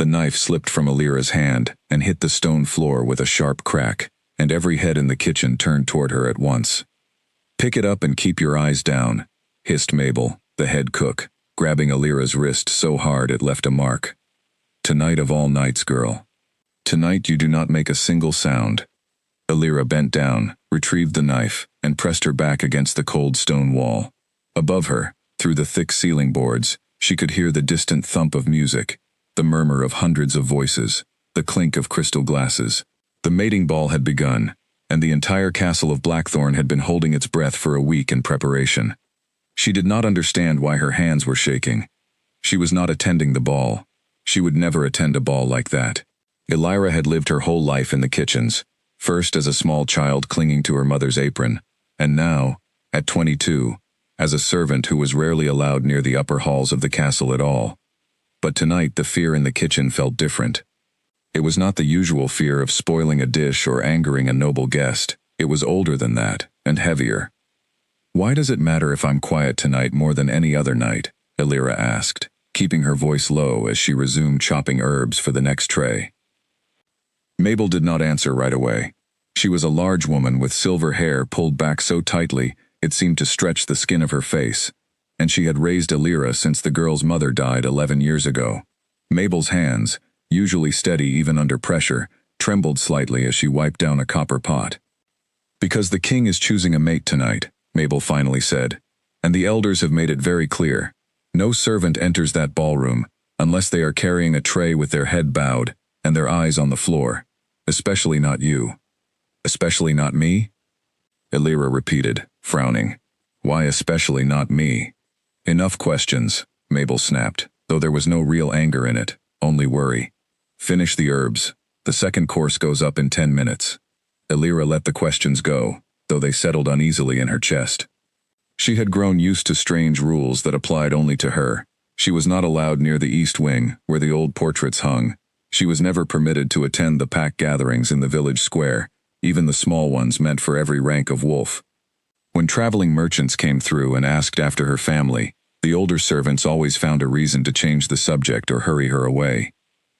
The knife slipped from Alira's hand and hit the stone floor with a sharp crack, and every head in the kitchen turned toward her at once. "Pick it up and keep your eyes down," hissed Mabel, the head cook, grabbing Alira's wrist so hard it left a mark. "Tonight of all nights, girl. Tonight you do not make a single sound." Alira bent down, retrieved the knife, and pressed her back against the cold stone wall. Above her, through the thick ceiling boards, she could hear the distant thump of music, the murmur of hundreds of voices, the clink of crystal glasses. The mating ball had begun, and the entire castle of Blackthorn had been holding its breath for a week in preparation. She did not understand why her hands were shaking. She was not attending the ball. She would never attend a ball like that. Elira had lived her whole life in the kitchens, first as a small child clinging to her mother's apron, and now, at 22, as a servant who was rarely allowed near the upper halls of the castle at all. But tonight the fear in the kitchen felt different. It was not the usual fear of spoiling a dish or angering a noble guest. It was older than that, and heavier. "Why does it matter if I'm quiet tonight more than any other night?" Elira asked, keeping her voice low as she resumed chopping herbs for the next tray. Mabel did not answer right away. She was a large woman with silver hair pulled back so tightly it seemed to stretch the skin of her face, and she had raised Elira since the girl's mother died 11 years ago. Mabel's hands, usually steady even under pressure, trembled slightly as she wiped down a copper pot. "Because the king is choosing a mate tonight," Mabel finally said, "and the elders have made it very clear. No servant enters that ballroom unless they are carrying a tray with their head bowed and their eyes on the floor. Especially not you." "Especially not me?" Elira repeated, frowning. "Why especially not me?" "Enough questions," Mabel snapped, though there was no real anger in it, only worry. "Finish the herbs. The second course goes up in 10 minutes. Elira let the questions go, though they settled uneasily in her chest. She had grown used to strange rules that applied only to her. She was not allowed near the east wing, where the old portraits hung. She was never permitted to attend the pack gatherings in the village square, even the small ones meant for every rank of wolf. When traveling merchants came through and asked after her family, the older servants always found a reason to change the subject or hurry her away.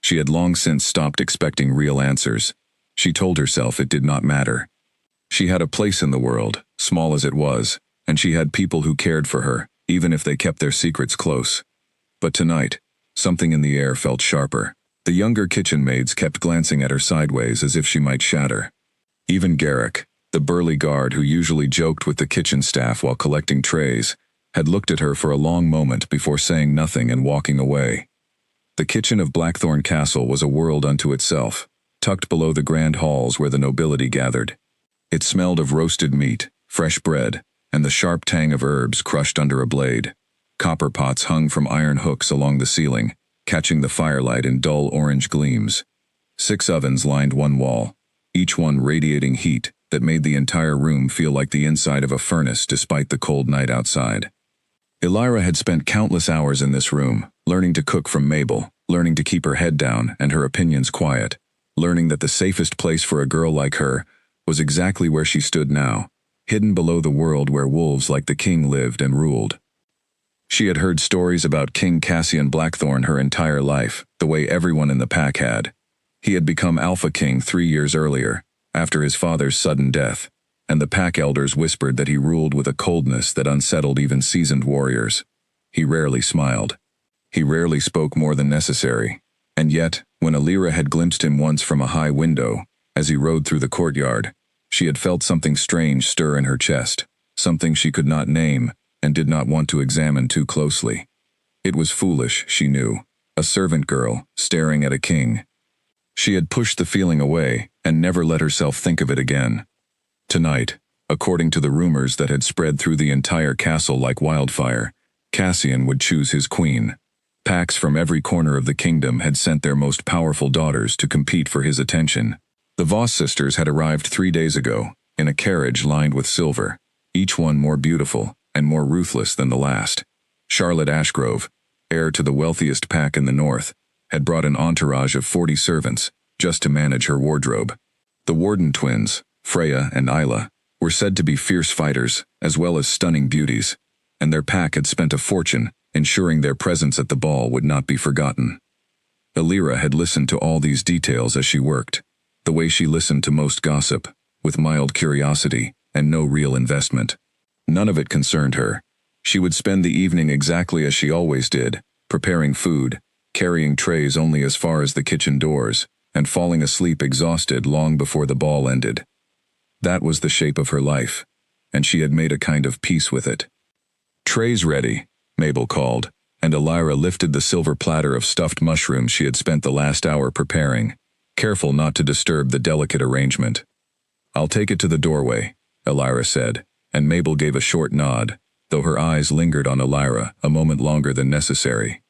She had long since stopped expecting real answers. She told herself it did not matter. She had a place in the world, small as it was, and she had people who cared for her, even if they kept their secrets close. But tonight, something in the air felt sharper. The younger kitchen maids kept glancing at her sideways as if she might shatter. Even Garrick, the burly guard who usually joked with the kitchen staff while collecting trays, had looked at her for a long moment before saying nothing and walking away. The kitchen of Blackthorn Castle was a world unto itself, tucked below the grand halls where the nobility gathered. It smelled of roasted meat, fresh bread, and the sharp tang of herbs crushed under a blade. Copper pots hung from iron hooks along the ceiling, catching the firelight in dull orange gleams. 6 ovens lined one wall, each one radiating heat that made the entire room feel like the inside of a furnace despite the cold night outside. Elira had spent countless hours in this room, learning to cook from Mabel, learning to keep her head down and her opinions quiet, learning that the safest place for a girl like her was exactly where she stood now, hidden below the world where wolves like the king lived and ruled. She had heard stories about King Cassian Blackthorn her entire life, the way everyone in the pack had. He had become Alpha King 3 years earlier, after his father's sudden death, and the pack elders whispered that he ruled with a coldness that unsettled even seasoned warriors. He rarely smiled. He rarely spoke more than necessary. And yet, when Elira had glimpsed him once from a high window, as he rode through the courtyard, she had felt something strange stir in her chest, something she could not name and did not want to examine too closely. It was foolish, she knew, a servant girl staring at a king. She had pushed the feeling away and never let herself think of it again. Tonight, according to the rumors that had spread through the entire castle like wildfire, Cassian would choose his queen. Packs from every corner of the kingdom had sent their most powerful daughters to compete for his attention. The Voss sisters had arrived 3 days ago, in a carriage lined with silver, each one more beautiful and more ruthless than the last. Charlotte Ashgrove, heir to the wealthiest pack in the north, had brought an entourage of 40 servants, just to manage her wardrobe. The Warden twins, Freya and Isla, were said to be fierce fighters, as well as stunning beauties, and their pack had spent a fortune ensuring their presence at the ball would not be forgotten. Elira had listened to all these details as she worked, the way she listened to most gossip, with mild curiosity and no real investment. None of it concerned her. She would spend the evening exactly as she always did, preparing food, carrying trays only as far as the kitchen doors, and falling asleep exhausted long before the ball ended. That was the shape of her life, and she had made a kind of peace with it. "Trays ready," Mabel called, and Elira lifted the silver platter of stuffed mushrooms she had spent the last hour preparing, careful not to disturb the delicate arrangement. "I'll take it to the doorway," Elira said, and Mabel gave a short nod, though her eyes lingered on Elira a moment longer than necessary.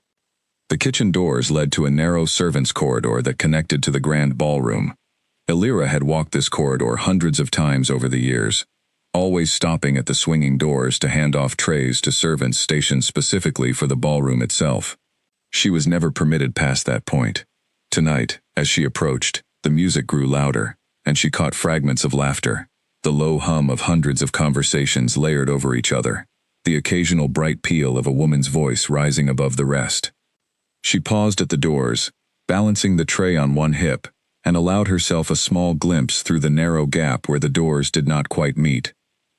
The kitchen doors led to a narrow servants' corridor that connected to the grand ballroom. Elira had walked this corridor hundreds of times over the years, always stopping at the swinging doors to hand off trays to servants stationed specifically for the ballroom itself. She was never permitted past that point. Tonight, as she approached, the music grew louder, and she caught fragments of laughter, the low hum of hundreds of conversations layered over each other, the occasional bright peal of a woman's voice rising above the rest. She paused at the doors, balancing the tray on one hip, and allowed herself a small glimpse through the narrow gap where the doors did not quite meet.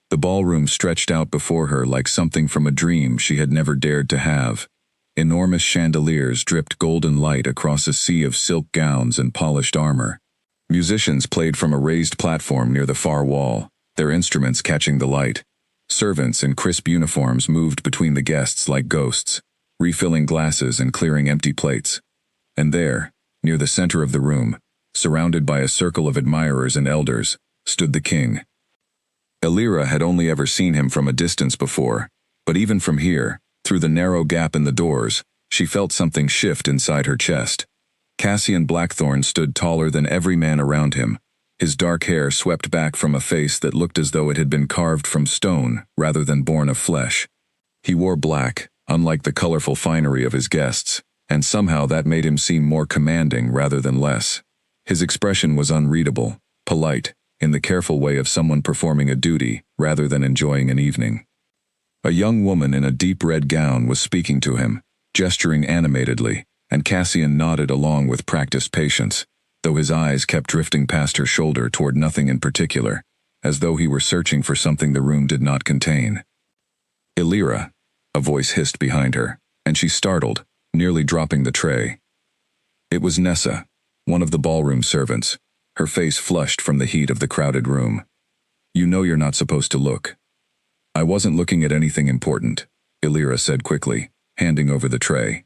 The ballroom stretched out before her like something from a dream she had never dared to have. Enormous chandeliers dripped golden light across a sea of silk gowns and polished armor. Musicians played from a raised platform near the far wall, their instruments catching the light. Servants in crisp uniforms moved between the guests like ghosts, refilling glasses and clearing empty plates. And there, near the center of the room, surrounded by a circle of admirers and elders, stood the king. Elira had only ever seen him from a distance before, but even from here, through the narrow gap in the doors, she felt something shift inside her chest. Cassian Blackthorn stood taller than every man around him, his dark hair swept back from a face that looked as though it had been carved from stone rather than born of flesh. He wore black, unlike the colorful finery of his guests, and somehow that made him seem more commanding rather than less. His expression was unreadable, polite, in the careful way of someone performing a duty rather than enjoying an evening. A young woman in a deep red gown was speaking to him, gesturing animatedly, and Cassian nodded along with practiced patience, though his eyes kept drifting past her shoulder toward nothing in particular, as though he were searching for something the room did not contain. "Elira," a voice hissed behind her, and she startled, nearly dropping the tray. It was Nessa, one of the ballroom servants, her face flushed from the heat of the crowded room. "You know you're not supposed to look." "I wasn't looking at anything important," Elira said quickly, handing over the tray.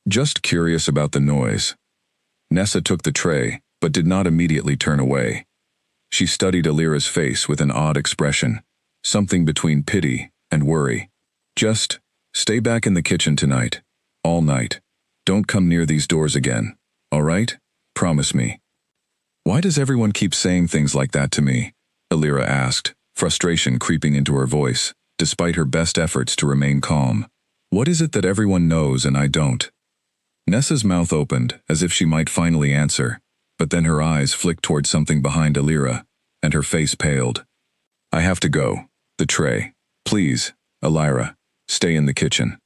"Just curious about the noise." Nessa took the tray, but did not immediately turn away. She studied Elira's face with an odd expression, something between pity and worry. "Just stay back in the kitchen tonight, all night. Don't come near these doors again, all right? Promise me." "Why does everyone keep saying things like that to me?" Elira asked, frustration creeping into her voice, despite her best efforts to remain calm. "What is it that everyone knows and I don't?" Nessa's mouth opened, as if she might finally answer, but then her eyes flicked toward something behind Elira, and her face paled. "I have to go. The tray. Please, Elira, stay in the kitchen."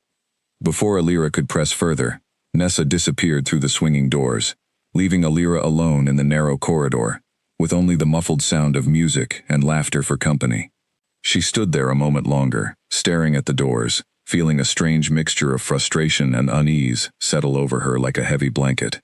Before Elira could press further, Nessa disappeared through the swinging doors, leaving Elira alone in the narrow corridor, with only the muffled sound of music and laughter for company. She stood there a moment longer, staring at the doors, feeling a strange mixture of frustration and unease settle over her like a heavy blanket.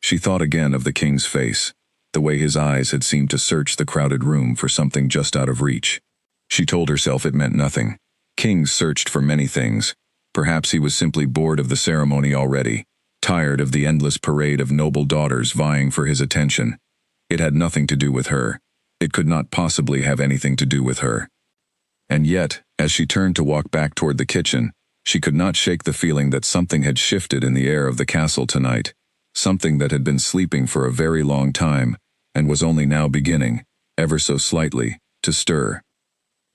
She thought again of the king's face, the way his eyes had seemed to search the crowded room for something just out of reach. She told herself it meant nothing. Kings searched for many things. Perhaps he was simply bored of the ceremony already, tired of the endless parade of noble daughters vying for his attention. It had nothing to do with her. It could not possibly have anything to do with her. And yet, as she turned to walk back toward the kitchen, she could not shake the feeling that something had shifted in the air of the castle tonight, something that had been sleeping for a very long time, and was only now beginning, ever so slightly, to stir.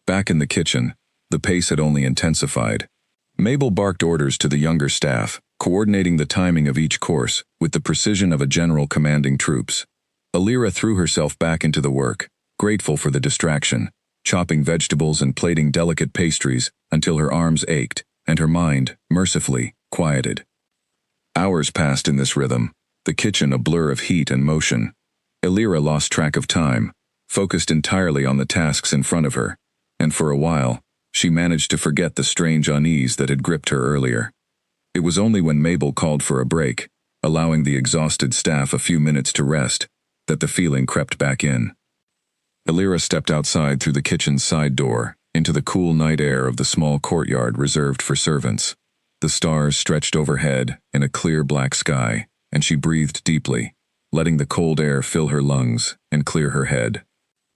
Back in the kitchen, the pace had only intensified. Mabel barked orders to the younger staff, coordinating the timing of each course with the precision of a general commanding troops. Elira threw herself back into the work, grateful for the distraction, chopping vegetables and plating delicate pastries until her arms ached and her mind, mercifully, quieted. Hours passed in this rhythm, the kitchen a blur of heat and motion. Elira lost track of time, focused entirely on the tasks in front of her, and for a while, she managed to forget the strange unease that had gripped her earlier. It was only when Mabel called for a break, allowing the exhausted staff a few minutes to rest, that the feeling crept back in. Elira stepped outside through the kitchen's side door, into the cool night air of the small courtyard reserved for servants. The stars stretched overhead in a clear black sky, and she breathed deeply, letting the cold air fill her lungs and clear her head.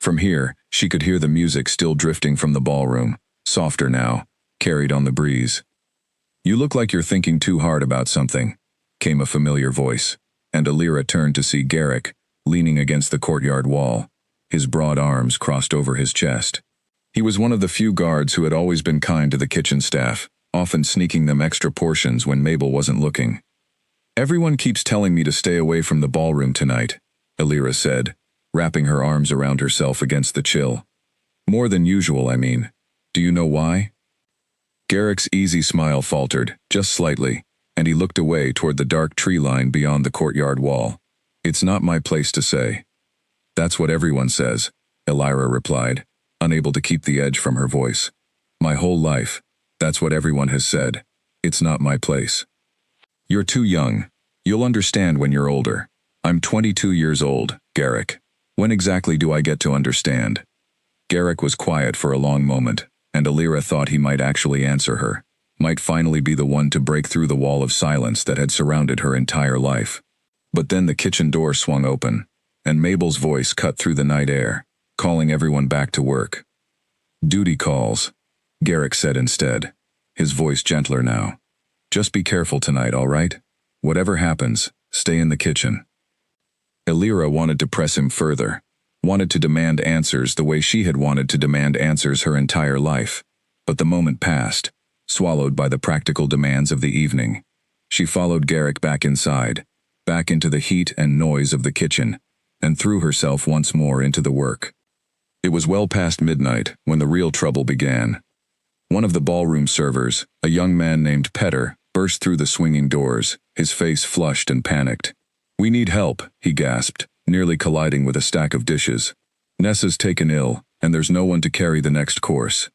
From here, she could hear the music still drifting from the ballroom, softer now, carried on the breeze. "You look like you're thinking too hard about something," came a familiar voice, and Elira turned to see Garrick, leaning against the courtyard wall, his broad arms crossed over his chest. He was one of the few guards who had always been kind to the kitchen staff, often sneaking them extra portions when Mabel wasn't looking. "Everyone keeps telling me to stay away from the ballroom tonight," Elira said, wrapping her arms around herself against the chill. "More than usual, I mean. Do you know why?" Garrick's easy smile faltered, just slightly, and he looked away toward the dark tree line beyond the courtyard wall. "It's not my place to say." "That's what everyone says," Elira replied, unable to keep the edge from her voice. "My whole life, that's what everyone has said. It's not my place." "You're too young. You'll understand when you're older. I'm 22 years old, Garrick. When exactly do I get to understand?" Garrick was quiet for a long moment, and Elira thought he might actually answer her, might finally be the one to break through the wall of silence that had surrounded her entire life. But then the kitchen door swung open, and Mabel's voice cut through the night air, calling everyone back to work. "Duty calls," Garrick said instead, his voice gentler now. "Just be careful tonight, all right? Whatever happens, stay in the kitchen." Elira wanted to press him further, wanted to demand answers the way she had wanted to demand answers her entire life. But the moment passed, swallowed by the practical demands of the evening. She followed Garrick back inside, back into the heat and noise of the kitchen, and threw herself once more into the work. It was well past midnight when the real trouble began. One of the ballroom servers, a young man named Petter, burst through the swinging doors, his face flushed and panicked. "We need help," he gasped, nearly colliding with a stack of dishes. "Nessa's taken ill, and there's no one to carry the next course.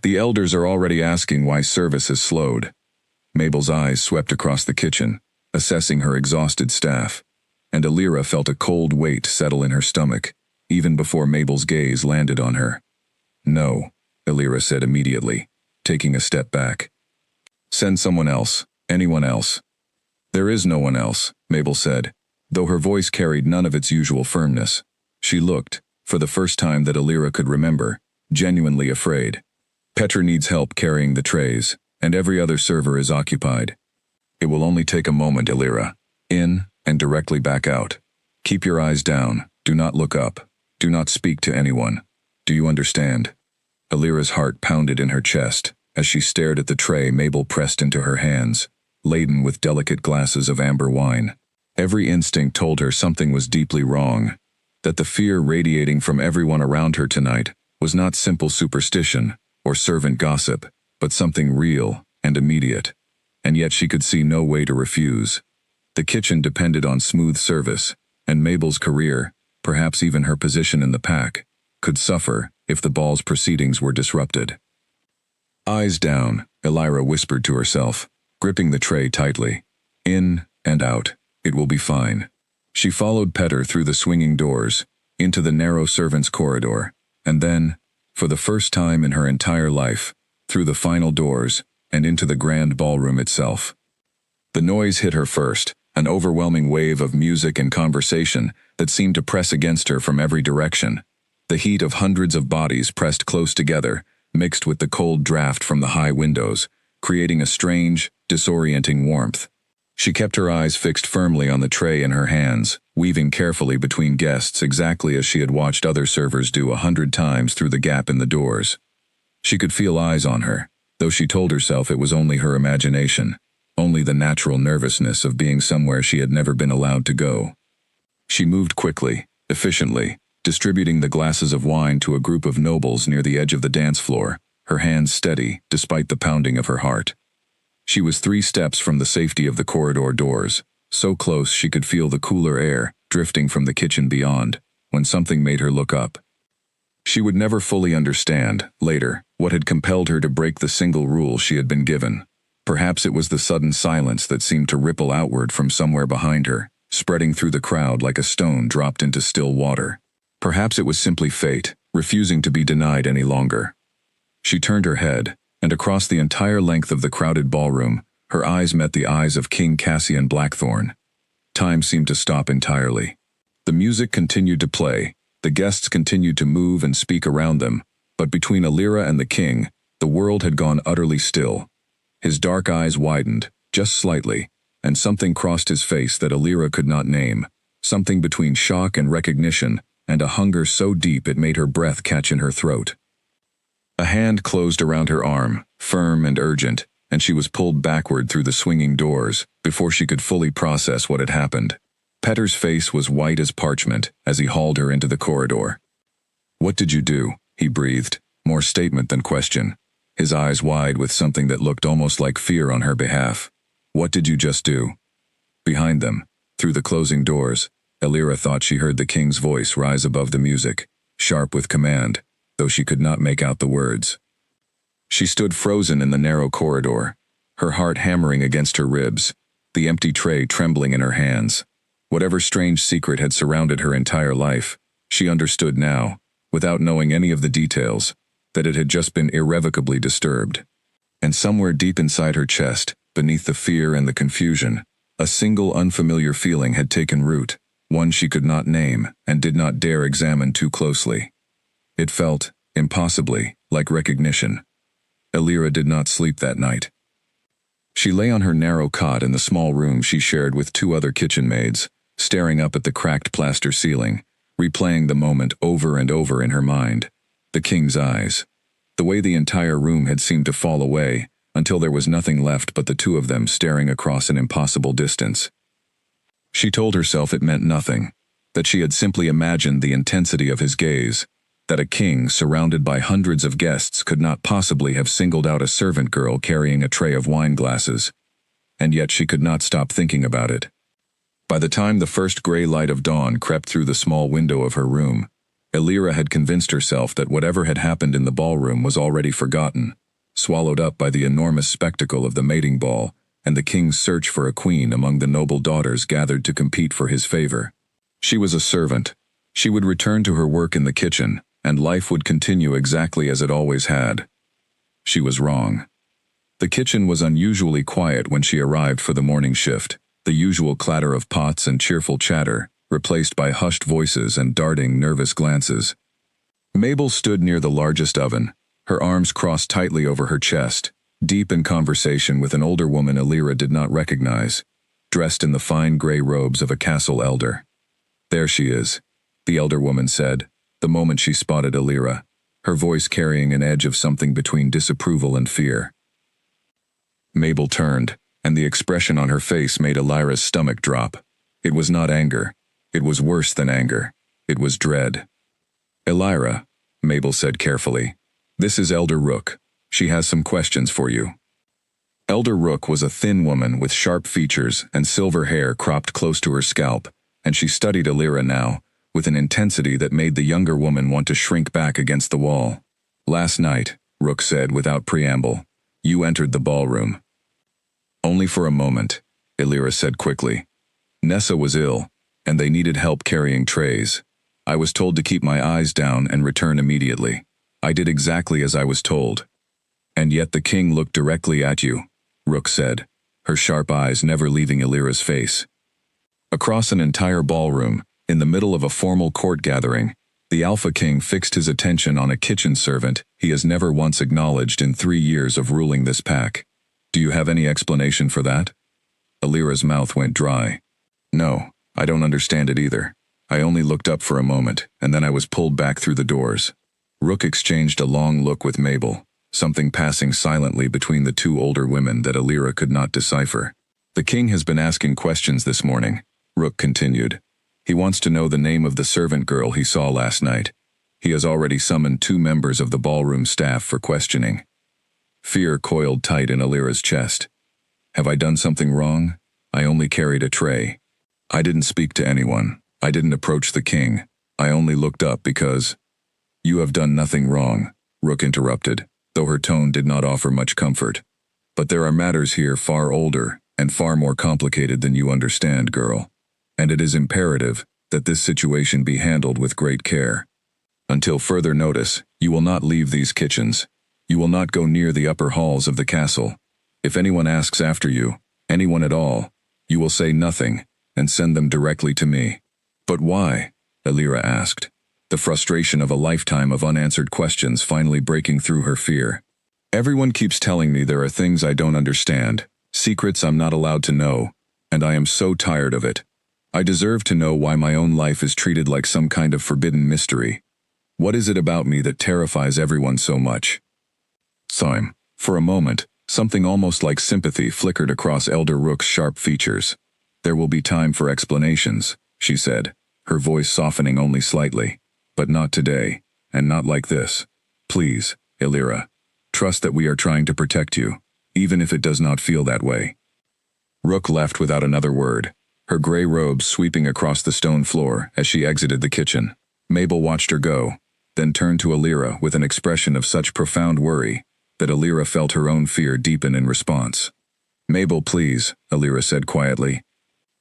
The elders are already asking why service has slowed." Mabel's eyes swept across the kitchen, assessing her exhausted staff, and Elira felt a cold weight settle in her stomach, even before Mabel's gaze landed on her. "No," Elira said immediately, taking a step back. "Send someone else, anyone else." "There is no one else," Mabel said, though her voice carried none of its usual firmness. She looked, for the first time that Elira could remember, genuinely afraid. "Petter needs help carrying the trays, and every other server is occupied. It will only take a moment, Elira. In, and directly back out. Keep your eyes down, do not look up, do not speak to anyone. Do you understand?" Elira's heart pounded in her chest as she stared at the tray Mabel pressed into her hands, laden with delicate glasses of amber wine. Every instinct told her something was deeply wrong, that the fear radiating from everyone around her tonight was not simple superstition or servant gossip, but something real and immediate. And yet she could see no way to refuse. The kitchen depended on smooth service, and Mabel's career, perhaps even her position in the pack, could suffer if the ball's proceedings were disrupted. "Eyes down," Elira whispered to herself, gripping the tray tightly. "In and out. It will be fine." She followed Petter through the swinging doors, into the narrow servants' corridor, and then, for the first time in her entire life, through the final doors, and into the grand ballroom itself. The noise hit her first, an overwhelming wave of music and conversation that seemed to press against her from every direction. The heat of hundreds of bodies pressed close together, mixed with the cold draft from the high windows, creating a strange, disorienting warmth. She kept her eyes fixed firmly on the tray in her hands, weaving carefully between guests exactly as she had watched other servers do 100 times through the gap in the doors. She could feel eyes on her, though she told herself it was only her imagination, only the natural nervousness of being somewhere she had never been allowed to go. She moved quickly, efficiently, distributing the glasses of wine to a group of nobles near the edge of the dance floor, her hands steady despite the pounding of her heart. She was 3 steps from the safety of the corridor doors, so close she could feel the cooler air drifting from the kitchen beyond, when something made her look up. She would never fully understand, later, what had compelled her to break the single rule she had been given. Perhaps it was the sudden silence that seemed to ripple outward from somewhere behind her, spreading through the crowd like a stone dropped into still water. Perhaps it was simply fate, refusing to be denied any longer. She turned her head, and across the entire length of the crowded ballroom, her eyes met the eyes of King Cassian Blackthorne. Time seemed to stop entirely. The music continued to play, the guests continued to move and speak around them, but between Alira and the king, the world had gone utterly still. His dark eyes widened, just slightly, and something crossed his face that Alira could not name, something between shock and recognition, and a hunger so deep it made her breath catch in her throat. A hand closed around her arm, firm and urgent, and she was pulled backward through the swinging doors before she could fully process what had happened. Petter's face was white as parchment as he hauled her into the corridor. "What did you do?" he breathed, more statement than question, his eyes wide with something that looked almost like fear on her behalf. "What did you just do?" Behind them, through the closing doors, Alira thought she heard the king's voice rise above the music, sharp with command, though she could not make out the words. She stood frozen in the narrow corridor, her heart hammering against her ribs, the empty tray trembling in her hands. Whatever strange secret had surrounded her entire life, she understood now, without knowing any of the details, that it had just been irrevocably disturbed. And somewhere deep inside her chest, beneath the fear and the confusion, a single unfamiliar feeling had taken root, one she could not name and did not dare examine too closely. It felt, impossibly, like recognition. Alira did not sleep that night. She lay on her narrow cot in the small room she shared with 2 other kitchen maids, staring up at the cracked plaster ceiling, replaying the moment over and over in her mind. The king's eyes. The way the entire room had seemed to fall away, until there was nothing left but the 2 of them staring across an impossible distance. She told herself it meant nothing, that she had simply imagined the intensity of his gaze, that a king surrounded by hundreds of guests could not possibly have singled out a servant girl carrying a tray of wine glasses. And yet she could not stop thinking about it. By the time the first gray light of dawn crept through the small window of her room, Alira had convinced herself that whatever had happened in the ballroom was already forgotten, swallowed up by the enormous spectacle of the mating ball and the king's search for a queen among the noble daughters gathered to compete for his favor. She was a servant. She would return to her work in the kitchen, and life would continue exactly as it always had. She was wrong. The kitchen was unusually quiet when she arrived for the morning shift, the usual clatter of pots and cheerful chatter, replaced by hushed voices and darting, nervous glances. Mabel stood near the largest oven, her arms crossed tightly over her chest, deep in conversation with an older woman Alira did not recognize, dressed in the fine gray robes of a castle elder. "There she is," the elder woman said, the moment she spotted Alira, her voice carrying an edge of something between disapproval and fear. Mabel turned, and the expression on her face made Alira's stomach drop. It was not anger. It was worse than anger. It was dread. "Alira," Mabel said carefully, "this is Elder Rook. She has some questions for you." Elder Rook was a thin woman with sharp features and silver hair cropped close to her scalp, and she studied Alira now, with an intensity that made the younger woman want to shrink back against the wall. "Last night," Rook said without preamble, "you entered the ballroom." "Only for a moment," Alira said quickly. "Nessa was ill, and they needed help carrying trays. I was told to keep my eyes down and return immediately. I did exactly as I was told." "And yet the king looked directly at you," Rook said, her sharp eyes never leaving Alira's face. Across an entire ballroom, in the middle of a formal court gathering, the Alpha King fixed his attention on a kitchen servant he has never once acknowledged in 3 years of ruling this pack. "Do you have any explanation for that?" Alira's mouth went dry. "No, I don't understand it either. I only looked up for a moment, and then I was pulled back through the doors." Rook exchanged a long look with Mabel, something passing silently between the 2 older women that Alira could not decipher. "The king has been asking questions this morning," Rook continued. "He wants to know the name of the servant girl he saw last night. He has already summoned 2 members of the ballroom staff for questioning." Fear coiled tight in Alira's chest. Have I done something wrong? I only carried a tray. I didn't speak to anyone. I didn't approach the king. I only looked up because— You have done nothing wrong, Rook interrupted, though her tone did not offer much comfort. But there are matters here far older and far more complicated than you understand, girl. And it is imperative that this situation be handled with great care. Until further notice, you will not leave these kitchens. You will not go near the upper halls of the castle. If anyone asks after you, anyone at all, you will say nothing and send them directly to me. But why? Elira asked, the frustration of a lifetime of unanswered questions finally breaking through her fear. Everyone keeps telling me there are things I don't understand, secrets I'm not allowed to know, and I am so tired of it. I deserve to know why my own life is treated like some kind of forbidden mystery. What is it about me that terrifies everyone so much? Time. For a moment, something almost like sympathy flickered across Elder Rook's sharp features. There will be time for explanations, she said, her voice softening only slightly. But not today, and not like this. Please, Elira. Trust that we are trying to protect you, even if it does not feel that way. Rook left without another word, her gray robes sweeping across the stone floor as she exited the kitchen. Mabel watched her go, then turned to Elira with an expression of such profound worry that Elira felt her own fear deepen in response. Mabel, please, Elira said quietly.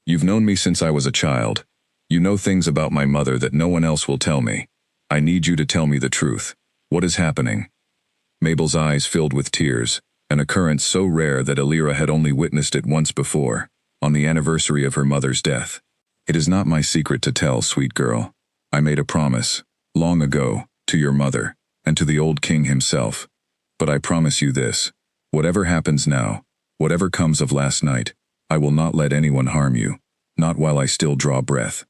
You've known me since I was a child. You know things about my mother that no one else will tell me. I need you to tell me the truth. What is happening? Mabel's eyes filled with tears, an occurrence so rare that Elira had only witnessed it once before, on the anniversary of her mother's death. It is not my secret to tell, sweet girl. I made a promise, long ago, to your mother, and to the old king himself. But I promise you this, whatever happens now, whatever comes of last night, I will not let anyone harm you, not while I still draw breath.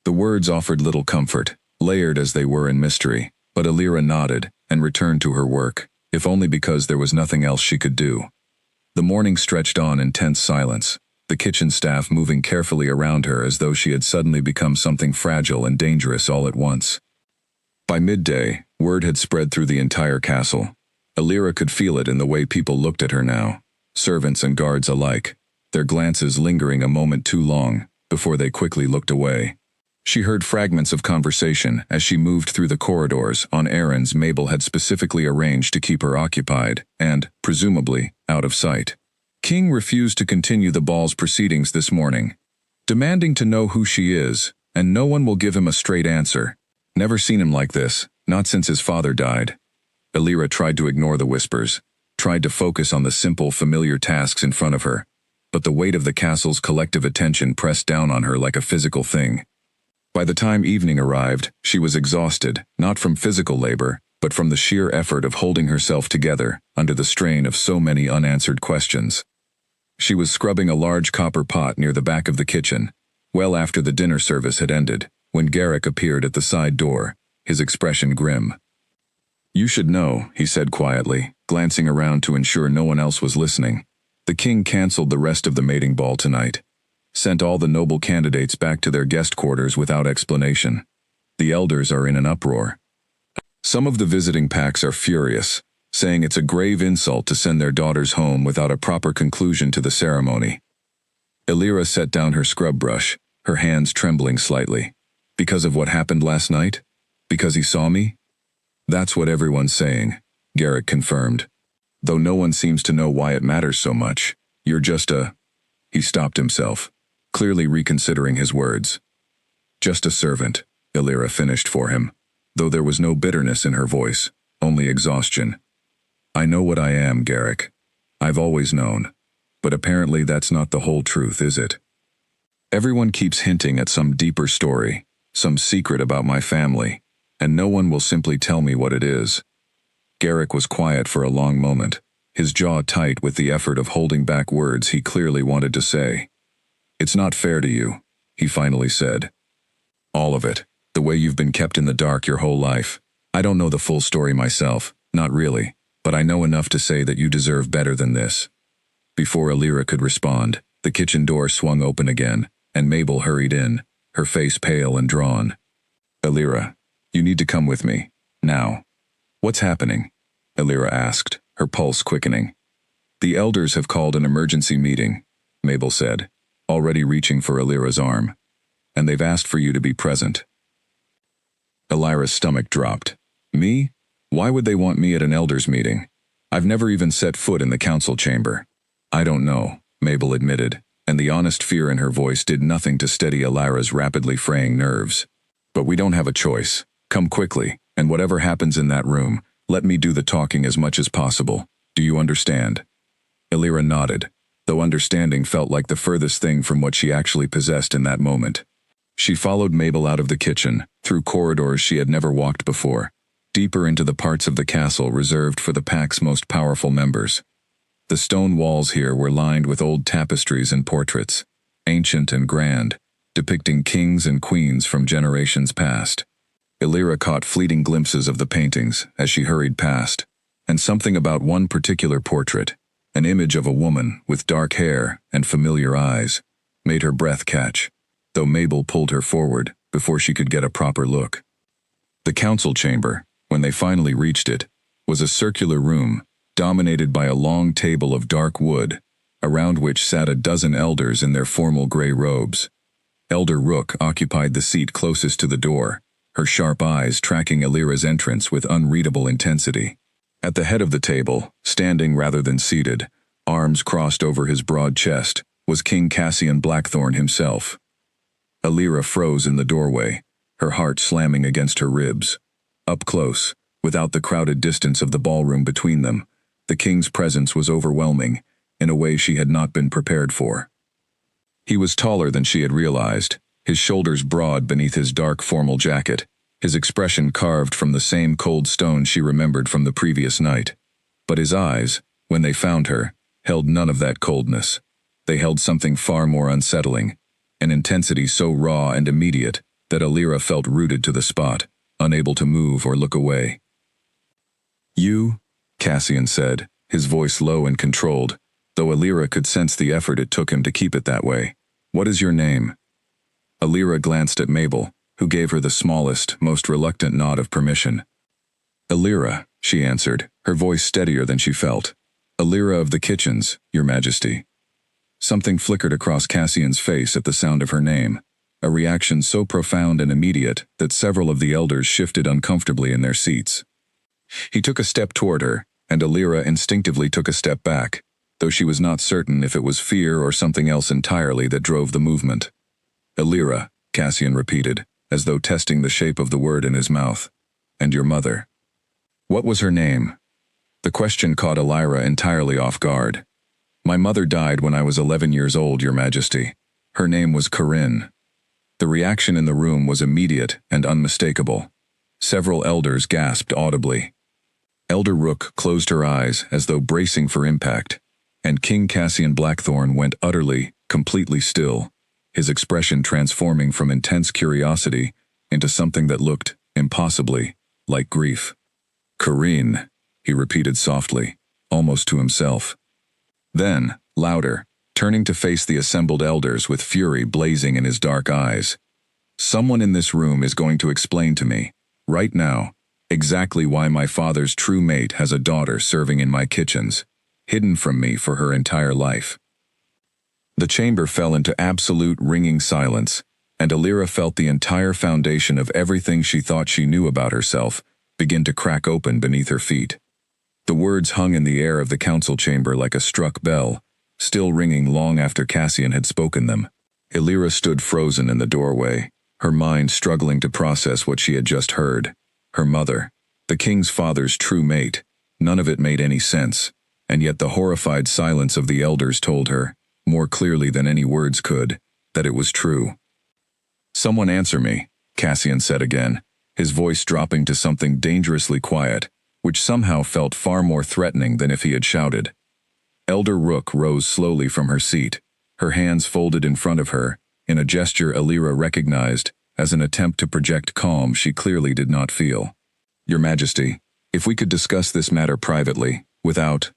The words offered little comfort, layered as they were in mystery, but Elira nodded and returned to her work, if only because there was nothing else she could do. The morning stretched on in tense silence, the kitchen staff moving carefully around her as though she had suddenly become something fragile and dangerous all at once. By midday, word had spread through the entire castle. Elira could feel it in the way people looked at her now, servants and guards alike, their glances lingering a moment too long before they quickly looked away. She heard fragments of conversation as she moved through the corridors on errands Mabel had specifically arranged to keep her occupied and, presumably, out of sight. King refused to continue the ball's proceedings this morning, demanding to know who she is, and no one will give him a straight answer. Never seen him like this, not since his father died. Elira tried to ignore the whispers, tried to focus on the simple, familiar tasks in front of her, but the weight of the castle's collective attention pressed down on her like a physical thing. By the time evening arrived, she was exhausted, not from physical labor, but from the sheer effort of holding herself together under the strain of so many unanswered questions. She was scrubbing a large copper pot near the back of the kitchen, well after the dinner service had ended, when Garrick appeared at the side door, his expression grim. You should know, he said quietly, glancing around to ensure no one else was listening. The king canceled the rest of the mating ball tonight. Sent all the noble candidates back to their guest quarters without explanation. The elders are in an uproar. Some of the visiting packs are furious, saying it's a grave insult to send their daughters home without a proper conclusion to the ceremony. Elira set down her scrub brush, her hands trembling slightly. Because of what happened last night? Because he saw me? That's what everyone's saying, Garrick confirmed. Though no one seems to know why it matters so much. You're just a— He stopped himself, clearly reconsidering his words. Just a servant, Elira finished for him, though there was no bitterness in her voice, only exhaustion. I know what I am, Garrick. I've always known. But apparently that's not the whole truth, is it? Everyone keeps hinting at some deeper story, some secret about my family, and no one will simply tell me what it is. Garrick was quiet for a long moment, his jaw tight with the effort of holding back words he clearly wanted to say. It's not fair to you, he finally said. All of it, the way you've been kept in the dark your whole life. I don't know the full story myself, not really, but I know enough to say that you deserve better than this. Before Elira could respond, the kitchen door swung open again, and Mabel hurried in, her face pale and drawn. Elira, you need to come with me, now. What's happening? Elira asked, her pulse quickening. The elders have called an emergency meeting, Mabel said, already reaching for Elira's arm. And they've asked for you to be present. Elira's stomach dropped. Me? Why would they want me at an elders meeting? I've never even set foot in the council chamber. I don't know, Mabel admitted, and the honest fear in her voice did nothing to steady Elira's rapidly fraying nerves. But we don't have a choice. Come quickly, and whatever happens in that room, let me do the talking as much as possible. Do you understand? Elira nodded, though understanding felt like the furthest thing from what she actually possessed in that moment. She followed Mabel out of the kitchen, through corridors she had never walked before, deeper into the parts of the castle reserved for the pack's most powerful members. The stone walls here were lined with old tapestries and portraits, ancient and grand, depicting kings and queens from generations past. Elira caught fleeting glimpses of the paintings as she hurried past, and something about one particular portrait, an image of a woman with dark hair and familiar eyes, made her breath catch, though Mabel pulled her forward before she could get a proper look. The council chamber, when they finally reached it, was a circular room dominated by a long table of dark wood, around which sat a dozen elders in their formal gray robes. Elder Rook occupied the seat closest to the door, her sharp eyes tracking Elira's entrance with unreadable intensity. At the head of the table, standing rather than seated, arms crossed over his broad chest, was King Cassian Blackthorn himself. Elira froze in the doorway, her heart slamming against her ribs. Up close, without the crowded distance of the ballroom between them, the king's presence was overwhelming, in a way she had not been prepared for. He was taller than she had realized, his shoulders broad beneath his dark formal jacket, his expression carved from the same cold stone she remembered from the previous night. But his eyes, when they found her, held none of that coldness. They held something far more unsettling, an intensity so raw and immediate that Elira felt rooted to the spot, unable to move or look away. "You?" Cassian said, his voice low and controlled, though Elira could sense the effort it took him to keep it that way. "What is your name?" Elira glanced at Mabel, who gave her the smallest, most reluctant nod of permission. "Elira," she answered, her voice steadier than she felt. "Elira of the Kitchens, Your Majesty." Something flickered across Cassian's face at the sound of her name, a reaction so profound and immediate that several of the elders shifted uncomfortably in their seats. He took a step toward her, and Elira instinctively took a step back, though she was not certain if it was fear or something else entirely that drove the movement. "Elira," Cassian repeated, as though testing the shape of the word in his mouth. "And your mother?" What was her name? The question caught Elira entirely off guard. "My mother died when I was 11 years old, Your Majesty. Her name was Corinne." The reaction in the room was immediate and unmistakable. Several elders gasped audibly. Elder Rook closed her eyes as though bracing for impact, and King Cassian Blackthorn went utterly, completely still, his expression transforming from intense curiosity into something that looked, impossibly, like grief. "Corinne," he repeated softly, almost to himself. Then, louder, turning to face the assembled elders with fury blazing in his dark eyes. "Someone in this room is going to explain to me, right now, exactly why my father's true mate has a daughter serving in my kitchens, hidden from me for her entire life." The chamber fell into absolute ringing silence, and Elira felt the entire foundation of everything she thought she knew about herself begin to crack open beneath her feet. The words hung in the air of the council chamber like a struck bell, still ringing long after Cassian had spoken them. Elira stood frozen in the doorway, her mind struggling to process what she had just heard. Her mother, the king's father's true mate, none of it made any sense, and yet the horrified silence of the elders told her, more clearly than any words could, that it was true. "Someone answer me," Cassian said again, his voice dropping to something dangerously quiet, which somehow felt far more threatening than if he had shouted. Elder Rook rose slowly from her seat, her hands folded in front of her, in a gesture Elira recognized as an attempt to project calm she clearly did not feel. "Your Majesty, if we could discuss this matter privately, without—"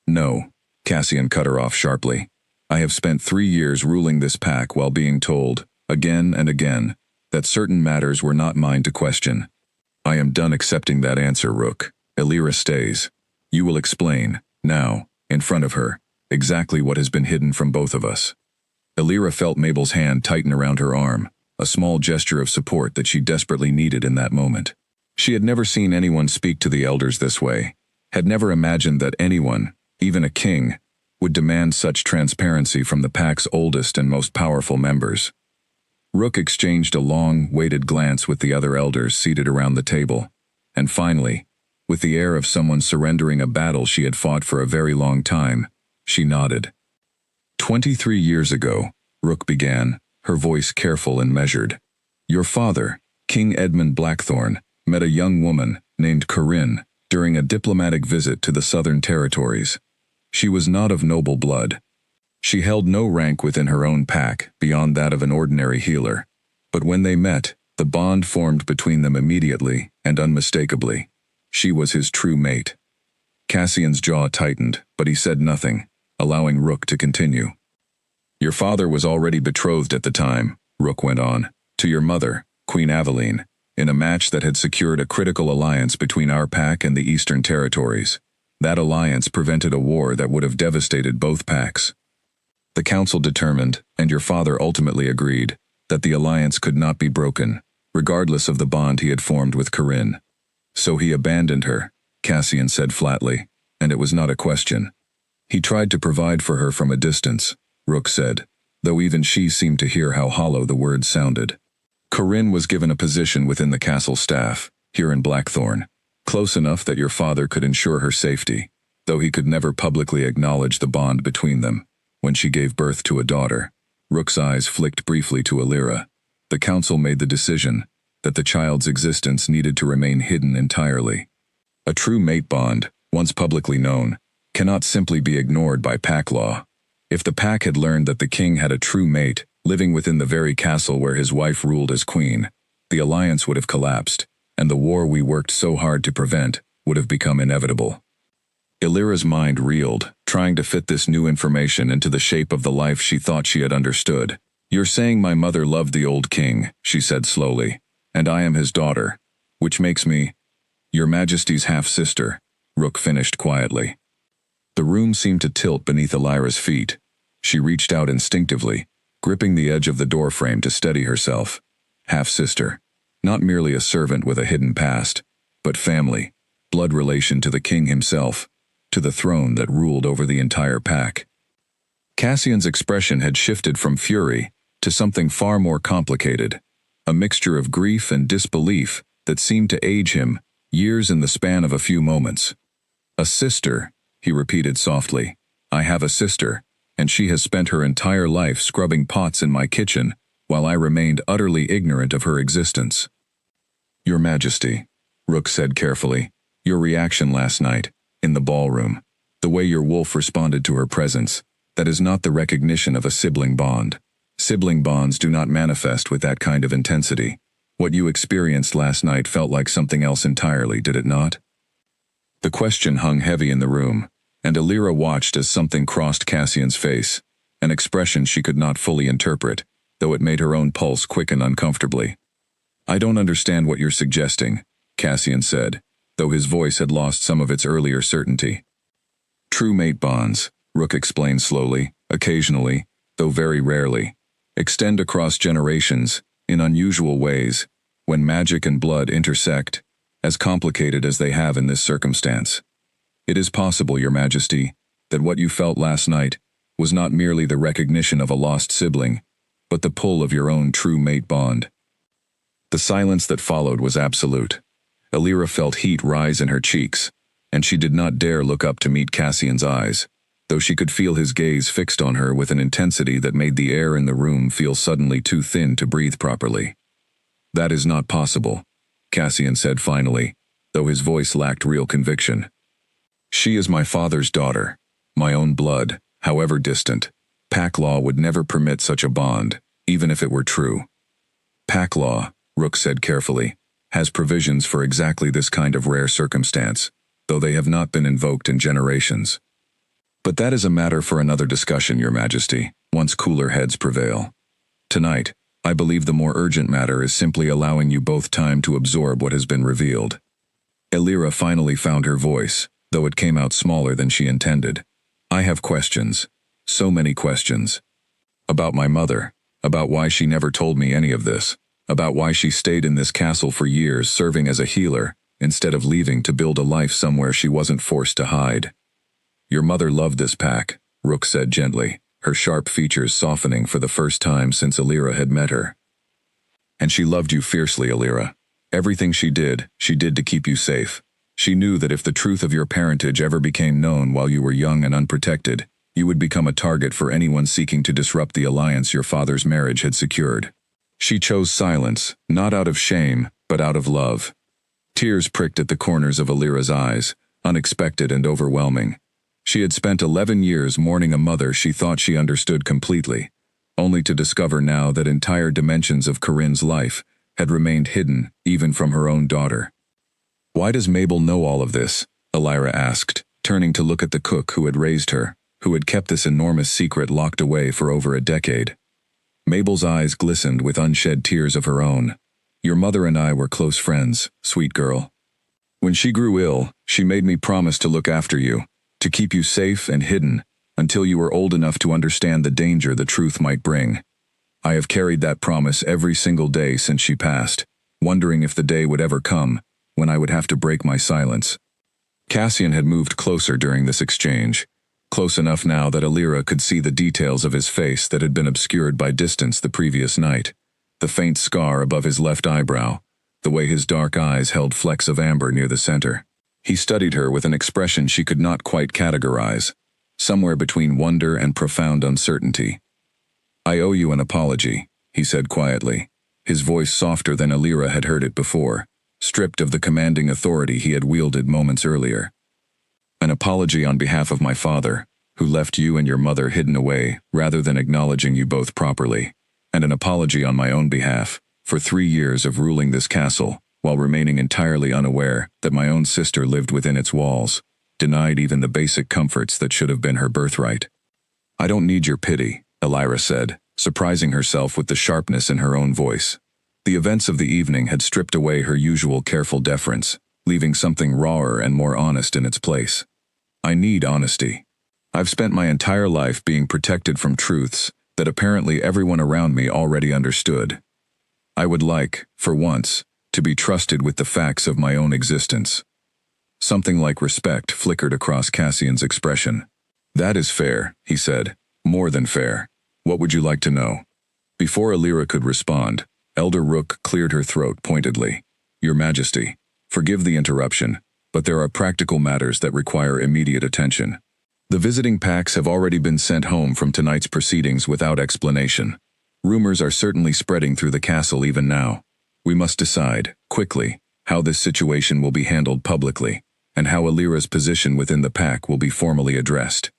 "No," Cassian cut her off sharply. "I have spent 3 years ruling this pack while being told, again and again, that certain matters were not mine to question. I am done accepting that answer, Rook. Elira stays. You will explain, now, in front of her, exactly what has been hidden from both of us. Elira felt Mabel's hand tighten around her arm, a small gesture of support that she desperately needed in that moment. She had never seen anyone speak to the elders this way, had never imagined that anyone, even a king, would demand such transparency from the pack's oldest and most powerful members. Rook exchanged a long, weighted glance with the other elders seated around the table, and finally, with the air of someone surrendering a battle she had fought for a very long time, she nodded. 23 years ago, Rook began, her voice careful and measured. Your father, King Edmund Blackthorn, met a young woman named Corinne during a diplomatic visit to the Southern Territories. She was not of noble blood. She held no rank within her own pack beyond that of an ordinary healer. But when they met, the bond formed between them immediately and unmistakably. She was his true mate. Cassian's jaw tightened, but he said nothing, allowing Rook to continue. Your father was already betrothed at the time, Rook went on, to your mother, Queen Aveline, in a match that had secured a critical alliance between our pack and the Eastern Territories. That alliance prevented a war that would have devastated both packs. The council determined, and your father ultimately agreed, that the alliance could not be broken, regardless of the bond he had formed with Corinne. So he abandoned her, Cassian said flatly, and it was not a question. He tried to provide for her from a distance, Rook said, though even she seemed to hear how hollow the words sounded. Corinne was given a position within the castle staff, here in Blackthorn, close enough that your father could ensure her safety, though he could never publicly acknowledge the bond between them. When she gave birth to a daughter, Rook's eyes flicked briefly to Elira. The council made the decision that the child's existence needed to remain hidden entirely. A true mate bond, once publicly known, cannot simply be ignored by pack law. If the pack had learned that the king had a true mate living within the very castle where his wife ruled as queen, the alliance would have collapsed, and the war we worked so hard to prevent would have become inevitable. Elira's mind reeled, trying to fit this new information into the shape of the life she thought she had understood. You're saying my mother loved the old king, she said slowly, and I am his daughter, which makes me your Majesty's half-sister, Rook finished quietly. The room seemed to tilt beneath Elira's feet. She reached out instinctively, gripping the edge of the doorframe to steady herself. Half-sister, not merely a servant with a hidden past, but family, blood relation to the king himself, to the throne that ruled over the entire pack. Cassian's expression had shifted from fury to something far more complicated, a mixture of grief and disbelief that seemed to age him years in the span of a few moments. A sister, he repeated softly. I have a sister, and she has spent her entire life scrubbing pots in my kitchen while I remained utterly ignorant of her existence. Your Majesty, Rook said carefully, your reaction last night, in the ballroom, the way your wolf responded to her presence, that is not the recognition of a sibling bond. Sibling bonds do not manifest with that kind of intensity. What you experienced last night felt like something else entirely, did it not? The question hung heavy in the room, and Elira watched as something crossed Cassian's face, an expression she could not fully interpret, though it made her own pulse quicken uncomfortably. I don't understand what you're suggesting, Cassian said, though his voice had lost some of its earlier certainty. True mate bonds, Rook explained slowly, occasionally, though very rarely, extend across generations, in unusual ways, when magic and blood intersect, as complicated as they have in this circumstance. It is possible, Your Majesty, that what you felt last night was not merely the recognition of a lost sibling, but the pull of your own true mate bond. The silence that followed was absolute. Elira felt heat rise in her cheeks, and she did not dare look up to meet Cassian's eyes, though she could feel his gaze fixed on her with an intensity that made the air in the room feel suddenly too thin to breathe properly. That is not possible, Cassian said finally, though his voice lacked real conviction. She is my father's daughter, my own blood, however distant. Pack law would never permit such a bond, even if it were true. Pack law, Rook said carefully, has provisions for exactly this kind of rare circumstance, though they have not been invoked in generations. But that is a matter for another discussion, Your Majesty, once cooler heads prevail. Tonight, I believe the more urgent matter is simply allowing you both time to absorb what has been revealed. Elira finally found her voice, though it came out smaller than she intended. I have questions. So many questions. About my mother. About why she never told me any of this. About why she stayed in this castle for years serving as a healer, instead of leaving to build a life somewhere she wasn't forced to hide. Your mother loved this pack, Rook said gently, her sharp features softening for the first time since Alira had met her. And she loved you fiercely, Alira. Everything she did to keep you safe. She knew that if the truth of your parentage ever became known while you were young and unprotected, you would become a target for anyone seeking to disrupt the alliance your father's marriage had secured. She chose silence, not out of shame, but out of love. Tears pricked at the corners of Alira's eyes, unexpected and overwhelming. She had spent 11 years mourning a mother she thought she understood completely, only to discover now that entire dimensions of Corinne's life had remained hidden even from her own daughter. Why does Mabel know all of this? Alira asked, turning to look at the cook who had raised her, who had kept this enormous secret locked away for over a decade. Mabel's eyes glistened with unshed tears of her own. Your mother and I were close friends, sweet girl. When she grew ill, she made me promise to look after you, to keep you safe and hidden, until you were old enough to understand the danger the truth might bring. I have carried that promise every single day since she passed, wondering if the day would ever come, when I would have to break my silence. Cassian had moved closer during this exchange, close enough now that Alira could see the details of his face that had been obscured by distance the previous night, the faint scar above his left eyebrow, the way his dark eyes held flecks of amber near the center. He studied her with an expression she could not quite categorize, somewhere between wonder and profound uncertainty. I owe you an apology, he said quietly, his voice softer than Alira had heard it before, stripped of the commanding authority he had wielded moments earlier. An apology on behalf of my father, who left you and your mother hidden away rather than acknowledging you both properly, and an apology on my own behalf, for 3 years of ruling this castle, while remaining entirely unaware that my own sister lived within its walls, denied even the basic comforts that should have been her birthright. I don't need your pity, Alira said, surprising herself with the sharpness in her own voice. The events of the evening had stripped away her usual careful deference, leaving something rawer and more honest in its place. I need honesty. I've spent my entire life being protected from truths that apparently everyone around me already understood. I would like, for once, to be trusted with the facts of my own existence. Something like respect flickered across Cassian's expression. That is fair, he said. More than fair. What would you like to know? Before Alira could respond, Elder Rook cleared her throat pointedly. Your Majesty, forgive the interruption, but there are practical matters that require immediate attention. The visiting packs have already been sent home from tonight's proceedings without explanation. Rumors are certainly spreading through the castle even now. We must decide, quickly, how this situation will be handled publicly, and how Alira's position within the pack will be formally addressed.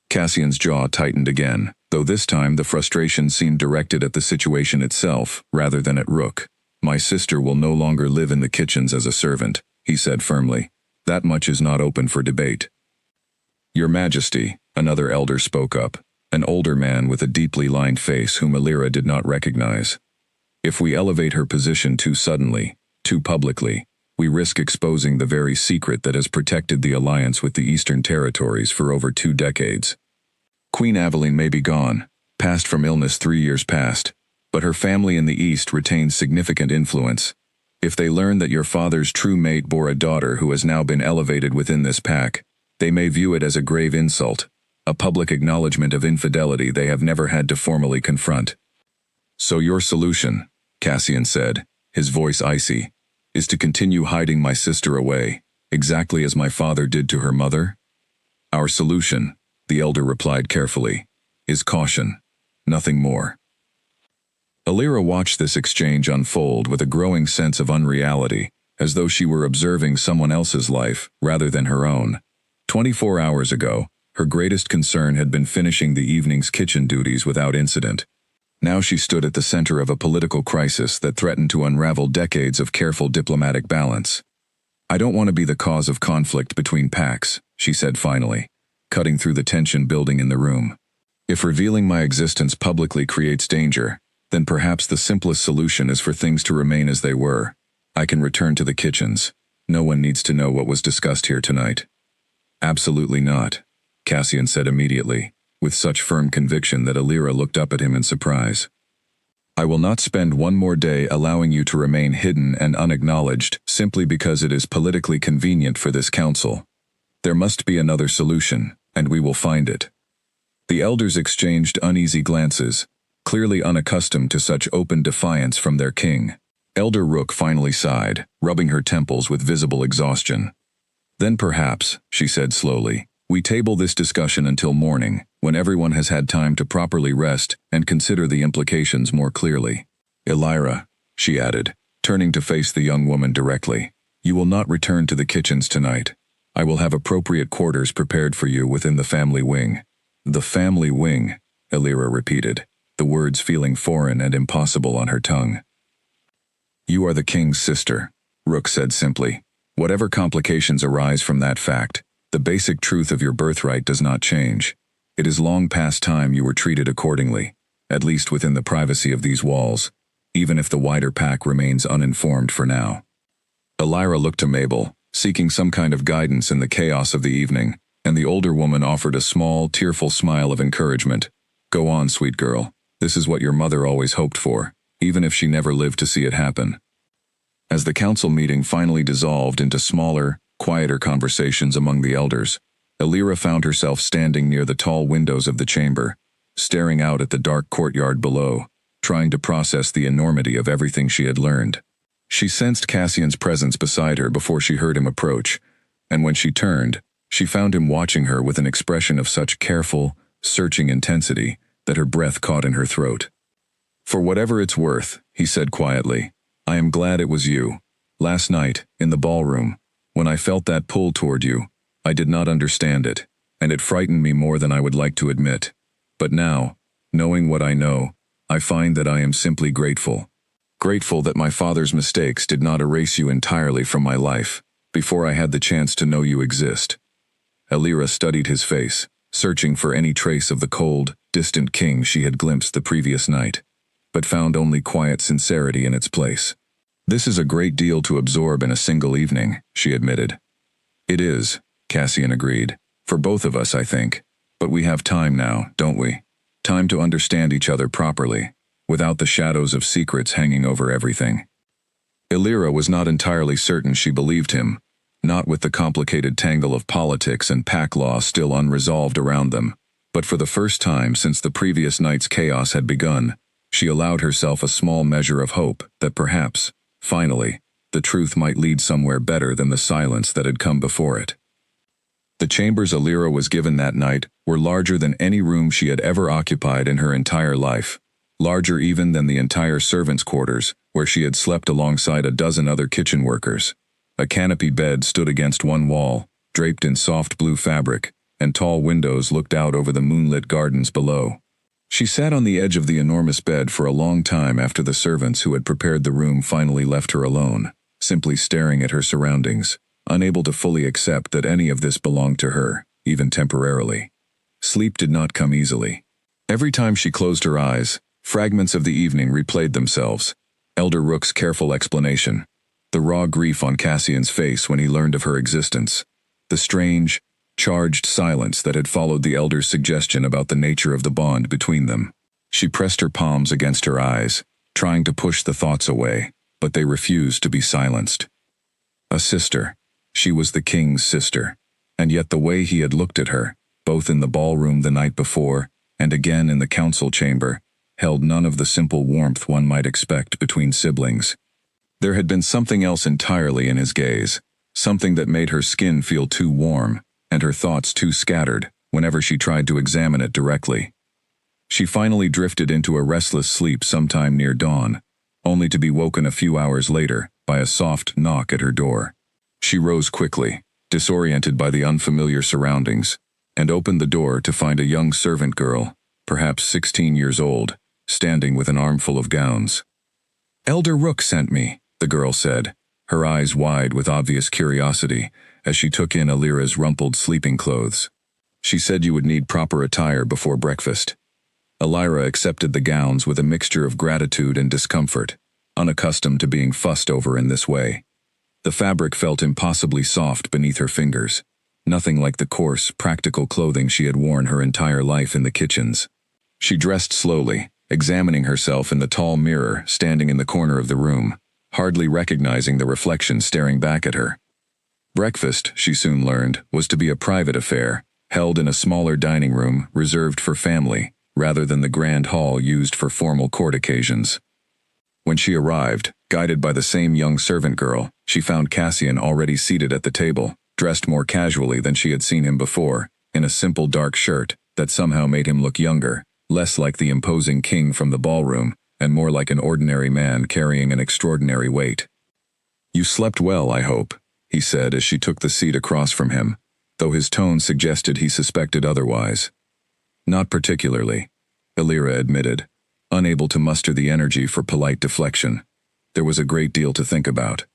Cassian's jaw tightened again, though this time the frustration seemed directed at the situation itself rather than at Rook. My sister will no longer live in the kitchens as a servant, he said firmly. That much is not open for debate. Your Majesty, another elder spoke up, an older man with a deeply lined face whom Alira did not recognize. If we elevate her position too suddenly, too publicly, we risk exposing the very secret that has protected the alliance with the Eastern Territories for over 2 decades. Queen Aveline may be gone, passed from illness 3 years past, but her family in the East retains significant influence. If they learn that your father's true mate bore a daughter who has now been elevated within this pack, they may view it as a grave insult, a public acknowledgement of infidelity they have never had to formally confront. So your solution, Cassian said, his voice icy, is to continue hiding my sister away, exactly as my father did to her mother? Our solution, the elder replied carefully, is caution, nothing more. Alira watched this exchange unfold with a growing sense of unreality, as though she were observing someone else's life rather than her own. 24 hours ago, her greatest concern had been finishing the evening's kitchen duties without incident. Now she stood at the center of a political crisis that threatened to unravel decades of careful diplomatic balance. I don't want to be the cause of conflict between packs, she said finally, cutting through the tension building in the room. If revealing my existence publicly creates danger, then perhaps the simplest solution is for things to remain as they were. I can return to the kitchens. No one needs to know what was discussed here tonight. Absolutely not. Cassian said immediately, with such firm conviction that Alira looked up at him in surprise. I will not spend one more day allowing you to remain hidden and unacknowledged simply because it is politically convenient for this council. There must be another solution, and we will find it. The elders exchanged uneasy glances, clearly unaccustomed to such open defiance from their king. Elder Rook finally sighed, rubbing her temples with visible exhaustion. Then perhaps, she said slowly, we table this discussion until morning, when everyone has had time to properly rest and consider the implications more clearly. Elira, she added, turning to face the young woman directly, you will not return to the kitchens tonight. I will have appropriate quarters prepared for you within the family wing. The family wing, Elira repeated, the words feeling foreign and impossible on her tongue. You are the king's sister, Rook said simply. Whatever complications arise from that fact, the basic truth of your birthright does not change. It is long past time you were treated accordingly, at least within the privacy of these walls, even if the wider pack remains uninformed for now. Elira looked to Mabel, seeking some kind of guidance in the chaos of the evening, and the older woman offered a small, tearful smile of encouragement. Go on, sweet girl. This is what your mother always hoped for, even if she never lived to see it happen. As the council meeting finally dissolved into smaller, quieter conversations among the elders, Elira found herself standing near the tall windows of the chamber, staring out at the dark courtyard below, trying to process the enormity of everything she had learned. She sensed Cassian's presence beside her before she heard him approach, and when she turned, she found him watching her with an expression of such careful, searching intensity that her breath caught in her throat. For whatever it's worth, he said quietly, I am glad it was you. Last night, in the ballroom, when I felt that pull toward you, I did not understand it, and it frightened me more than I would like to admit. But now, knowing what I know, I find that I am simply grateful. Grateful that my father's mistakes did not erase you entirely from my life, before I had the chance to know you exist. Elira studied his face, searching for any trace of the cold, distant king she had glimpsed the previous night, but found only quiet sincerity in its place. This is a great deal to absorb in a single evening, she admitted. It is, Cassian agreed. For both of us, I think. But we have time now, don't we? Time to understand each other properly, without the shadows of secrets hanging over everything. Elira was not entirely certain she believed him, not with the complicated tangle of politics and pack law still unresolved around them, but for the first time since the previous night's chaos had begun, she allowed herself a small measure of hope that perhaps, finally, the truth might lead somewhere better than the silence that had come before it. The chambers Elira was given that night were larger than any room she had ever occupied in her entire life, larger even than the entire servants' quarters, where she had slept alongside a dozen other kitchen workers. A canopy bed stood against one wall, draped in soft blue fabric, and tall windows looked out over the moonlit gardens below. She sat on the edge of the enormous bed for a long time after the servants who had prepared the room finally left her alone, simply staring at her surroundings, unable to fully accept that any of this belonged to her, even temporarily. Sleep did not come easily. Every time she closed her eyes, fragments of the evening replayed themselves. Elder Rook's careful explanation, the raw grief on Cassian's face when he learned of her existence, the strange, charged silence that had followed the elder's suggestion about the nature of the bond between them. She pressed her palms against her eyes, trying to push the thoughts away, but they refused to be silenced. A sister. She was the king's sister, and yet the way he had looked at her, both in the ballroom the night before and again in the council chamber, held none of the simple warmth one might expect between siblings. There had been something else entirely in his gaze, something that made her skin feel too warm and her thoughts too scattered whenever she tried to examine it directly. She finally drifted into a restless sleep sometime near dawn, only to be woken a few hours later by a soft knock at her door. She rose quickly, disoriented by the unfamiliar surroundings, and opened the door to find a young servant girl, perhaps 16 years old, standing with an armful of gowns. "Elder Rook sent me," the girl said, her eyes wide with obvious curiosity as she took in Elira's rumpled sleeping clothes. "She said you would need proper attire before breakfast." Elira accepted the gowns with a mixture of gratitude and discomfort, unaccustomed to being fussed over in this way. The fabric felt impossibly soft beneath her fingers. nothing like the coarse, practical clothing she had worn her entire life in the kitchens. She dressed slowly, examining herself in the tall mirror standing in the corner of the room, hardly recognizing the reflection staring back at her. Breakfast, she soon learned, was to be a private affair, held in a smaller dining room reserved for family, rather than the grand hall used for formal court occasions. When she arrived, guided by the same young servant girl, she found Cassian already seated at the table, dressed more casually than she had seen him before, in a simple dark shirt that somehow made him look younger, less like the imposing king from the ballroom, and more like an ordinary man carrying an extraordinary weight. "You slept well, I hope," he said as she took the seat across from him, though his tone suggested he suspected otherwise. "Not particularly," Illyra admitted, unable to muster the energy for polite deflection. There was a great deal to think about.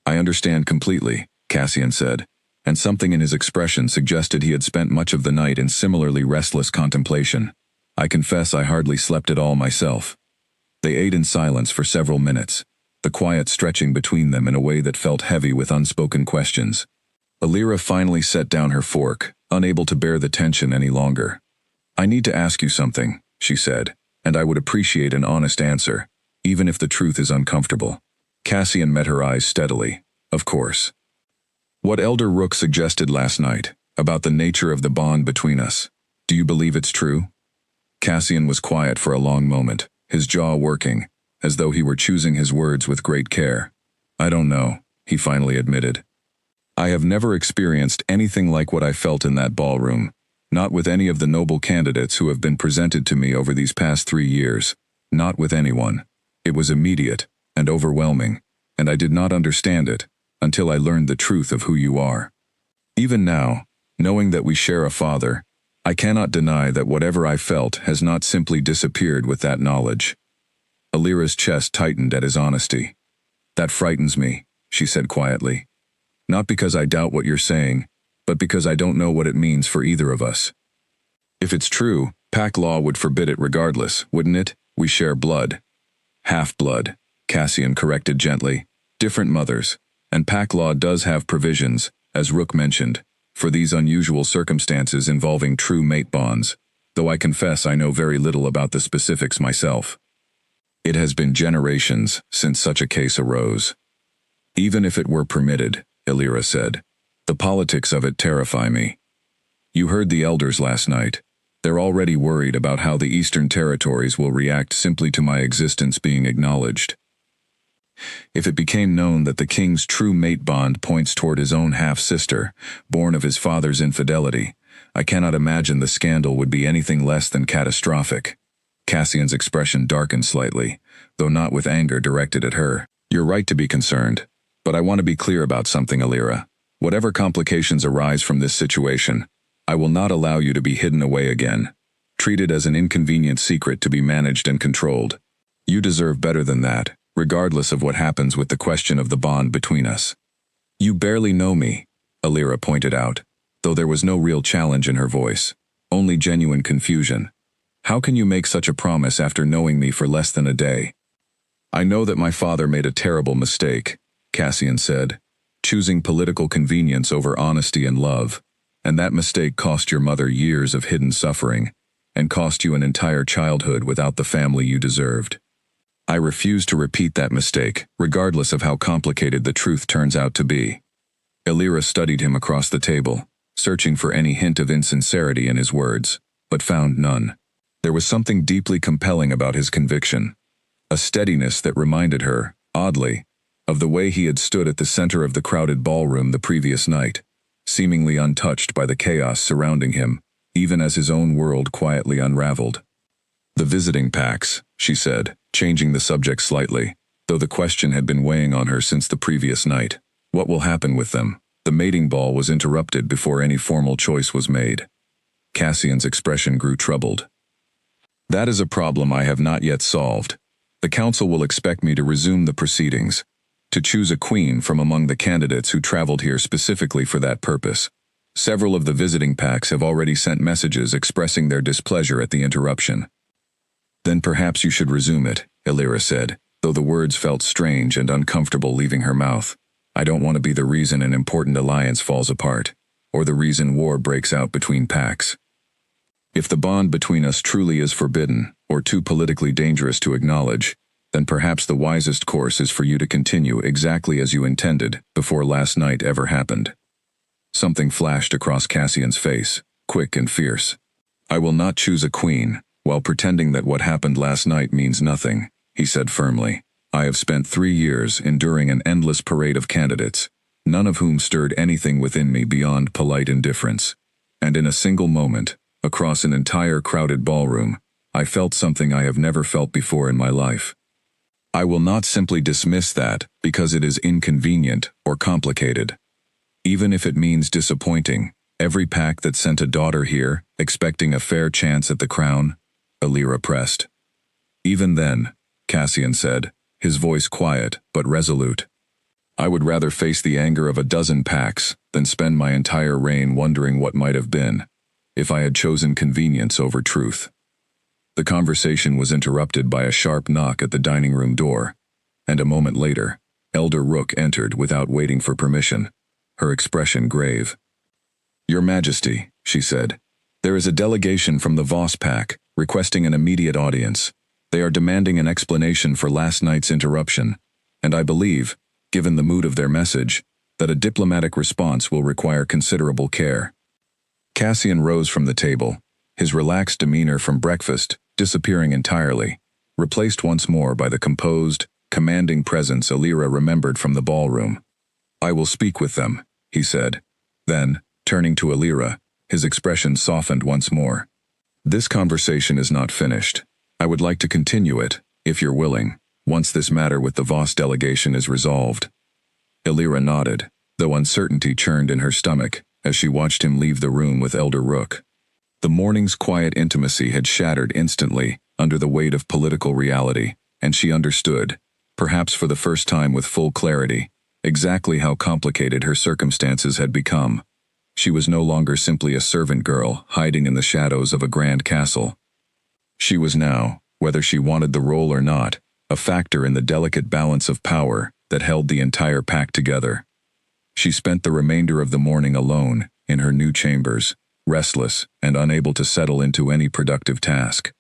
"I understand completely," Cassian said, and something in his expression suggested he had spent much of the night in similarly restless contemplation. "I confess I hardly slept at all myself." They ate in silence for several minutes, the quiet stretching between them in a way that felt heavy with unspoken questions. Illyra finally set down her fork, unable to bear the tension any longer. "I need to ask you something," she said, "and I would appreciate an honest answer, even if the truth is uncomfortable." Cassian met her eyes steadily. "Of course." "What Elder Rook suggested last night, about the nature of the bond between us, do you believe it's true?" Cassian was quiet for a long moment, his jaw working, as though he were choosing his words with great care. "I don't know," he finally admitted. "I have never experienced anything like what I felt in that ballroom, not with any of the noble candidates who have been presented to me over these past 3 years, not with anyone. It was immediate and overwhelming, and I did not understand it until I learned the truth of who you are. Even now, knowing that we share a father, I cannot deny that whatever I felt has not simply disappeared with that knowledge." Illyra's chest tightened at his honesty. "That frightens me," she said quietly. "Not because I doubt what you're saying, but because I don't know what it means for either of us. If it's true, pack law would forbid it regardless, wouldn't it? We share blood." "Half-blood," Cassian corrected gently. "Different mothers, and pack law does have provisions, as Rook mentioned, for these unusual circumstances involving true mate bonds, though I confess I know very little about the specifics myself. It has been generations since such a case arose." "Even if it were permitted," Illyra said, "the politics of it terrify me. You heard the elders last night. They're already worried about how the Eastern Territories will react simply to my existence being acknowledged. If it became known that the king's true mate bond points toward his own half-sister, born of his father's infidelity, I cannot imagine the scandal would be anything less than catastrophic." Cassian's expression darkened slightly, though not with anger directed at her. "You're right to be concerned, but I want to be clear about something, Illyra. Whatever complications arise from this situation, I will not allow you to be hidden away again, treated as an inconvenient secret to be managed and controlled. You deserve better than that, regardless of what happens with the question of the bond between us." "You barely know me," Illyra pointed out, though there was no real challenge in her voice, only genuine confusion. "How can you make such a promise after knowing me for less than a day?" "I know that my father made a terrible mistake," Cassian said, "choosing political convenience over honesty and love, and that mistake cost your mother years of hidden suffering, and cost you an entire childhood without the family you deserved. I refuse to repeat that mistake, regardless of how complicated the truth turns out to be." Illyra studied him across the table, searching for any hint of insincerity in his words, but found none. There was something deeply compelling about his conviction, a steadiness that reminded her, oddly, of the way he had stood at the center of the crowded ballroom the previous night, seemingly untouched by the chaos surrounding him, even as his own world quietly unraveled. "The visiting packs," she said, changing the subject slightly, though the question had been weighing on her since the previous night. "What will happen with them?" The mating ball was interrupted before any formal choice was made. Cassian's expression grew troubled. "That is a problem I have not yet solved. The council will expect me to resume the proceedings, to choose a queen from among the candidates who traveled here specifically for that purpose. Several of the visiting packs have already sent messages expressing their displeasure at the interruption." "Then perhaps you should resume it," Illyra said, though the words felt strange and uncomfortable leaving her mouth. I don't want to be the reason an important alliance falls apart, or the reason war breaks out between packs. If the bond between us truly is forbidden, or too politically dangerous to acknowledge, then perhaps the wisest course is for you to continue exactly as you intended before last night ever happened. Something flashed across Cassian's face, quick and fierce. I will not choose a queen, while pretending that what happened last night means nothing, he said firmly. I have spent 3 years enduring an endless parade of candidates, none of whom stirred anything within me beyond polite indifference. And in a single moment, across an entire crowded ballroom, I felt something I have never felt before in my life. I will not simply dismiss that because it is inconvenient or complicated. Even if it means disappointing every pack that sent a daughter here, expecting a fair chance at the crown, Alira pressed. Even then, Cassian said, his voice quiet but resolute. I would rather face the anger of a dozen packs than spend my entire reign wondering what might have been, if I had chosen convenience over truth. The conversation was interrupted by a sharp knock at the dining room door, and a moment later, Elder Rook entered without waiting for permission, her expression grave. Your Majesty, she said, there is a delegation from the Voss pack requesting an immediate audience. They are demanding an explanation for last night's interruption, and I believe, given the mood of their message, that a diplomatic response will require considerable care. Cassian rose from the table, his relaxed demeanor from breakfast disappearing entirely, replaced once more by the composed, commanding presence Alira remembered from the ballroom. I will speak with them, he said. Then, turning to Alira, his expression softened once more. This conversation is not finished. I would like to continue it, if you're willing, once this matter with the Voss delegation is resolved. Alira nodded, though uncertainty churned in her stomach as she watched him leave the room with Elder Rook. The morning's quiet intimacy had shattered instantly under the weight of political reality, and she understood, perhaps for the first time with full clarity, exactly how complicated her circumstances had become. She was no longer simply a servant girl hiding in the shadows of a grand castle. She was now, whether she wanted the role or not, a factor in the delicate balance of power that held the entire pack together. She spent the remainder of the morning alone, in her new chambers, restless and unable to settle into any productive task.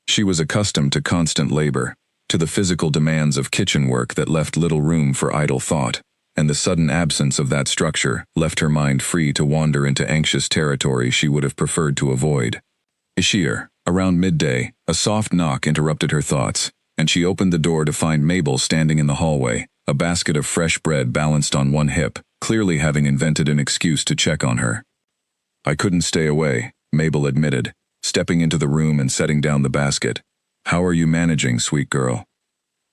She was accustomed to constant labor, to the physical demands of kitchen work that left little room for idle thought, and the sudden absence of that structure left her mind free to wander into anxious territory she would have preferred to avoid. Ishir, around midday, a soft knock interrupted her thoughts, and she opened the door to find Mabel standing in the hallway, a basket of fresh bread balanced on one hip, clearly having invented an excuse to check on her. I couldn't stay away, Mabel admitted, stepping into the room and setting down the basket. How are you managing, sweet girl?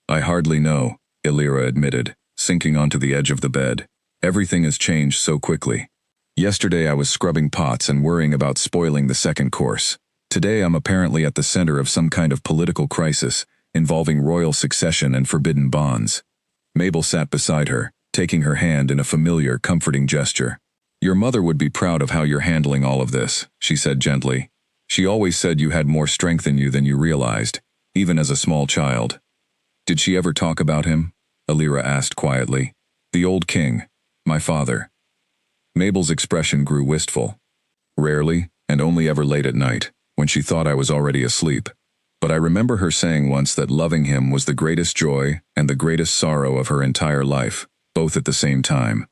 I hardly know, Alira admitted, sinking onto the edge of the bed. Everything has changed so quickly. Yesterday I was scrubbing pots and worrying about spoiling the second course. Today I'm apparently at the center of some kind of political crisis involving royal succession and forbidden bonds. Mabel sat beside her, taking her hand in a familiar, comforting gesture. Your mother would be proud of how you're handling all of this, she said gently. She always said you had more strength in you than you realized, even as a small child. Did she ever talk about him? Alira asked quietly. The old king, my father. Mabel's expression grew wistful. Rarely, and only ever late at night, when she thought I was already asleep. But I remember her saying once that loving him was the greatest joy and the greatest sorrow of her entire life, both at the same time.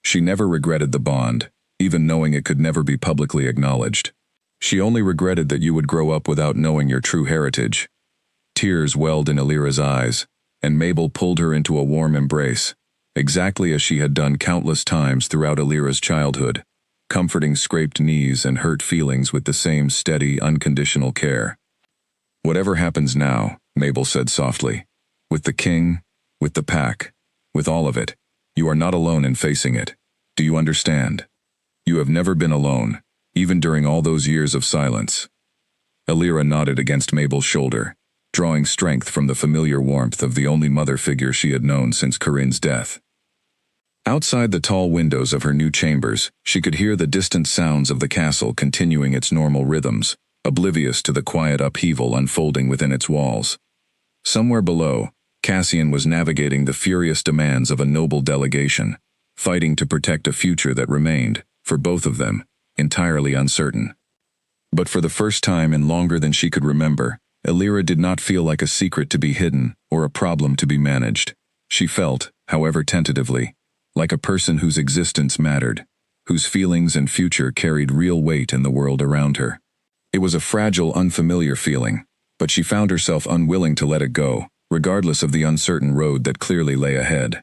She never regretted the bond, even knowing it could never be publicly acknowledged. She only regretted that you would grow up without knowing your true heritage. Tears welled in Alira's eyes, and Mabel pulled her into a warm embrace, exactly as she had done countless times throughout Alira's childhood, comforting scraped knees and hurt feelings with the same steady, unconditional care. Whatever happens now, Mabel said softly, with the king, with the pack, with all of it, you are not alone in facing it. Do you understand? You have never been alone, even during all those years of silence. Alira nodded against Mabel's shoulder, drawing strength from the familiar warmth of the only mother figure she had known since Corinne's death. Outside the tall windows of her new chambers, she could hear the distant sounds of the castle continuing its normal rhythms, oblivious to the quiet upheaval unfolding within its walls. Somewhere below, Cassian was navigating the furious demands of a noble delegation, fighting to protect a future that remained, for both of them, entirely uncertain. But for the first time in longer than she could remember, Elira did not feel like a secret to be hidden or a problem to be managed. She felt, however tentatively, like a person whose existence mattered, whose feelings and future carried real weight in the world around her. It was a fragile, unfamiliar feeling, but she found herself unwilling to let it go, regardless of the uncertain road that clearly lay ahead.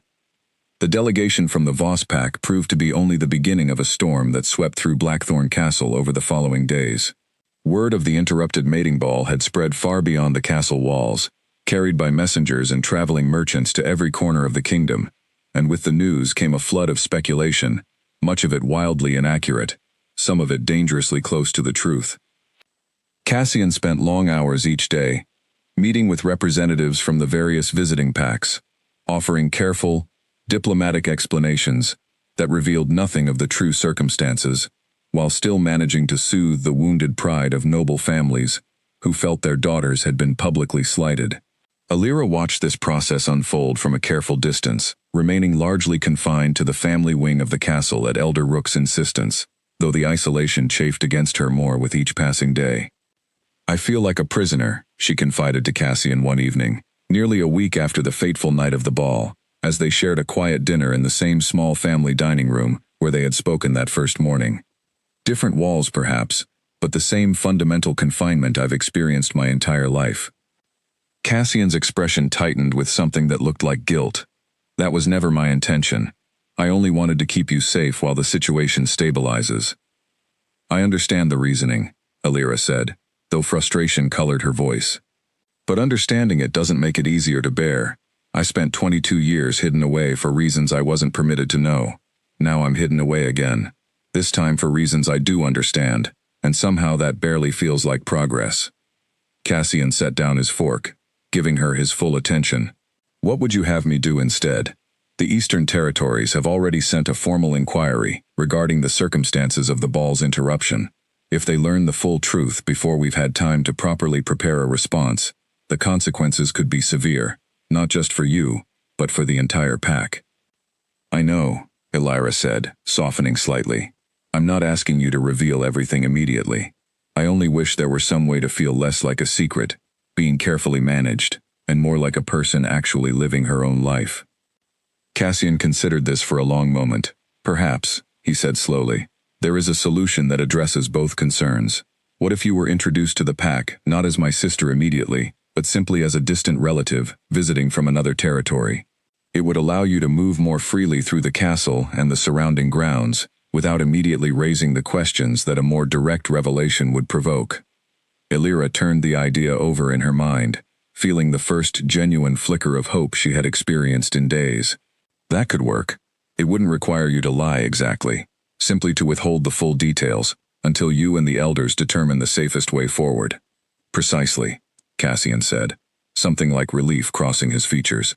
The delegation from the Voss pack proved to be only the beginning of a storm that swept through Blackthorn Castle over the following days. Word of the interrupted mating ball had spread far beyond the castle walls, carried by messengers and traveling merchants to every corner of the kingdom, and with the news came a flood of speculation, much of it wildly inaccurate, some of it dangerously close to the truth. Cassian spent long hours each day, meeting with representatives from the various visiting packs, offering careful, diplomatic explanations that revealed nothing of the true circumstances, while still managing to soothe the wounded pride of noble families who felt their daughters had been publicly slighted. Elira watched this process unfold from a careful distance, remaining largely confined to the family wing of the castle at Elder Rook's insistence, though the isolation chafed against her more with each passing day. "I feel like a prisoner," she confided to Cassian one evening, nearly a week after the fateful night of the ball, as they shared a quiet dinner in the same small family dining room where they had spoken that first morning. "Different walls, perhaps, but the same fundamental confinement I've experienced my entire life." Cassian's expression tightened with something that looked like guilt. "That was never my intention. I only wanted to keep you safe while the situation stabilizes." "I understand the reasoning," Elira said, though frustration colored her voice. "But understanding it doesn't make it easier to bear. I spent 22 years hidden away for reasons I wasn't permitted to know. Now I'm hidden away again. This time for reasons I do understand, and somehow that barely feels like progress." Cassian set down his fork, giving her his full attention. "What would you have me do instead? The Eastern Territories have already sent a formal inquiry regarding the circumstances of the ball's interruption. If they learn the full truth before we've had time to properly prepare a response, the consequences could be severe, not just for you, but for the entire pack." "I know," Elira said, softening slightly. "I'm not asking you to reveal everything immediately. I only wish there were some way to feel less like a secret, being carefully managed, and more like a person actually living her own life." Cassian considered this for a long moment. "Perhaps," he said slowly, "there is a solution that addresses both concerns. What if you were introduced to the pack, not as my sister immediately, but simply as a distant relative, visiting from another territory? It would allow you to move more freely through the castle and the surrounding grounds, without immediately raising the questions that a more direct revelation would provoke." Elira turned the idea over in her mind, feeling the first genuine flicker of hope she had experienced in days. "That could work. It wouldn't require you to lie exactly, simply to withhold the full details, until you and the elders determine the safest way forward." "Precisely," Cassian said, something like relief crossing his features.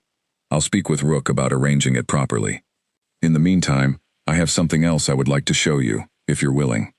"I'll speak with Rook about arranging it properly. In the meantime, I have something else I would like to show you, if you're willing."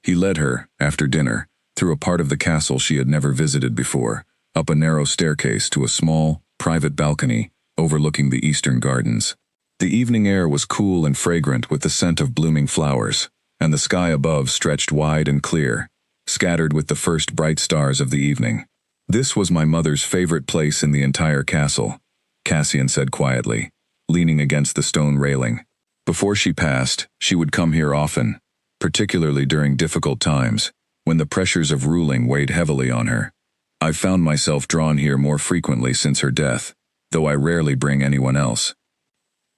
He led her, after dinner, through a part of the castle she had never visited before, up a narrow staircase to a small, private balcony overlooking the eastern gardens. The evening air was cool and fragrant with the scent of blooming flowers, and the sky above stretched wide and clear, scattered with the first bright stars of the evening. "This was my mother's favorite place in the entire castle," Cassian said quietly, leaning against the stone railing. "Before she passed, she would come here often, particularly during difficult times, when the pressures of ruling weighed heavily on her. I've found myself drawn here more frequently since her death, though I rarely bring anyone else."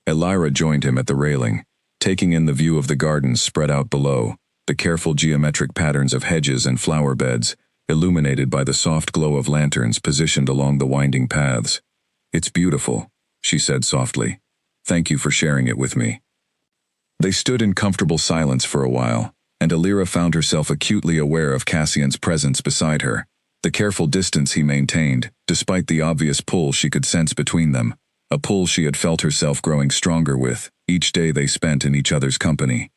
Elira joined him at the railing, taking in the view of the gardens spread out below, the careful geometric patterns of hedges and flower beds, illuminated by the soft glow of lanterns positioned along the winding paths. "It's beautiful," she said softly. "Thank you for sharing it with me." They stood in comfortable silence for a while, and Elira found herself acutely aware of Cassian's presence beside her, the careful distance he maintained, despite the obvious pull she could sense between them, a pull she had felt herself growing stronger with, each day they spent in each other's company.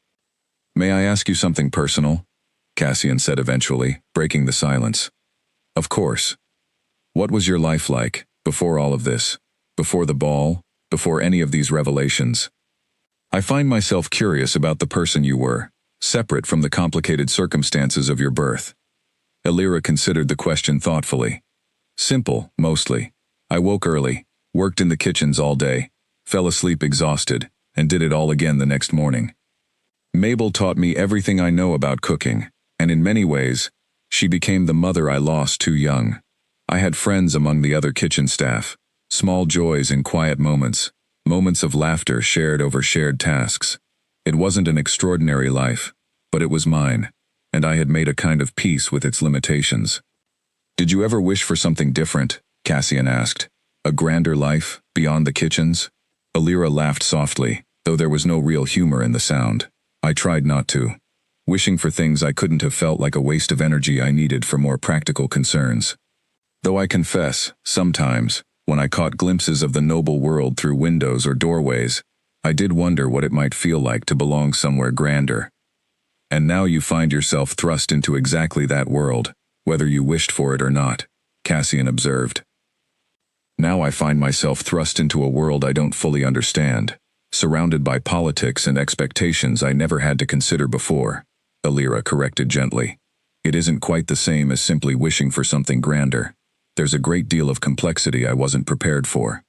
"May I ask you something personal?" Cassian said eventually, breaking the silence. "Of course. What was your life like, before all of this? Before the ball? Before any of these revelations?" I find myself curious about the person you were, separate from the complicated circumstances of your birth. Elira considered the question thoughtfully. Simple, mostly. I woke early, worked in the kitchens all day, fell asleep exhausted, and did it all again the next morning. Mabel taught me everything I know about cooking, and in many ways, she became the mother I lost too young. I had friends among the other kitchen staff, small joys in quiet moments, moments of laughter shared over shared tasks. It wasn't an extraordinary life, but it was mine, and I had made a kind of peace with its limitations. Did you ever wish for something different? Cassian asked. A grander life, beyond the kitchens? Elira laughed softly, though there was no real humor in the sound. I tried not to. Wishing for things I couldn't have felt like a waste of energy I needed for more practical concerns. Though I confess, sometimes, when I caught glimpses of the noble world through windows or doorways, I did wonder what it might feel like to belong somewhere grander. And now you find yourself thrust into exactly that world, whether you wished for it or not, Cassian observed. Now I find myself thrust into a world I don't fully understand, surrounded by politics and expectations I never had to consider before, Elira corrected gently. It isn't quite the same as simply wishing for something grander. There's a great deal of complexity I wasn't prepared for.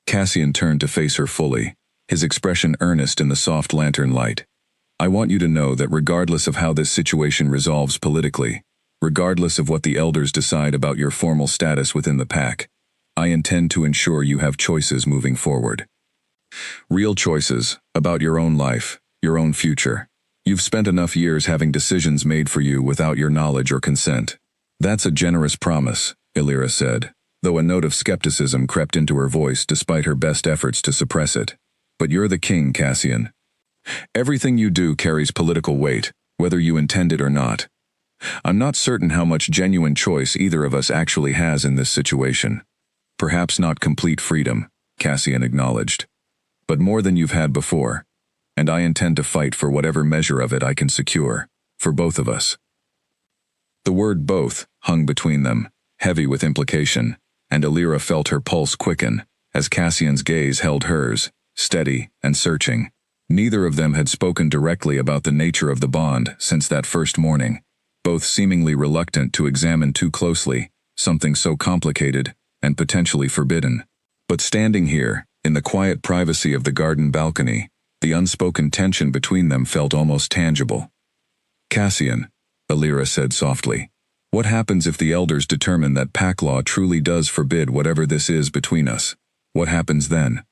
Cassian turned to face her fully, his expression earnest in the soft lantern light. I want you to know that regardless of how this situation resolves politically, regardless of what the elders decide about your formal status within the pack, I intend to ensure you have choices moving forward. Real choices, about your own life, your own future. You've spent enough years having decisions made for you without your knowledge or consent. That's a generous promise, Elira said, though a note of skepticism crept into her voice despite her best efforts to suppress it. But you're the king, Cassian. Everything you do carries political weight, whether you intend it or not. I'm not certain how much genuine choice either of us actually has in this situation. Perhaps not complete freedom, Cassian acknowledged. But more than you've had before, and I intend to fight for whatever measure of it I can secure, for both of us. The word both hung between them, heavy with implication, and Elira felt her pulse quicken, as Cassian's gaze held hers, steady and searching. Neither of them had spoken directly about the nature of the bond since that first morning, both seemingly reluctant to examine too closely something so complicated and potentially forbidden. But standing here, in the quiet privacy of the garden balcony, the unspoken tension between them felt almost tangible. Cassian, Elira said softly, what happens if the elders determine that pack law truly does forbid whatever this is between us? What happens then?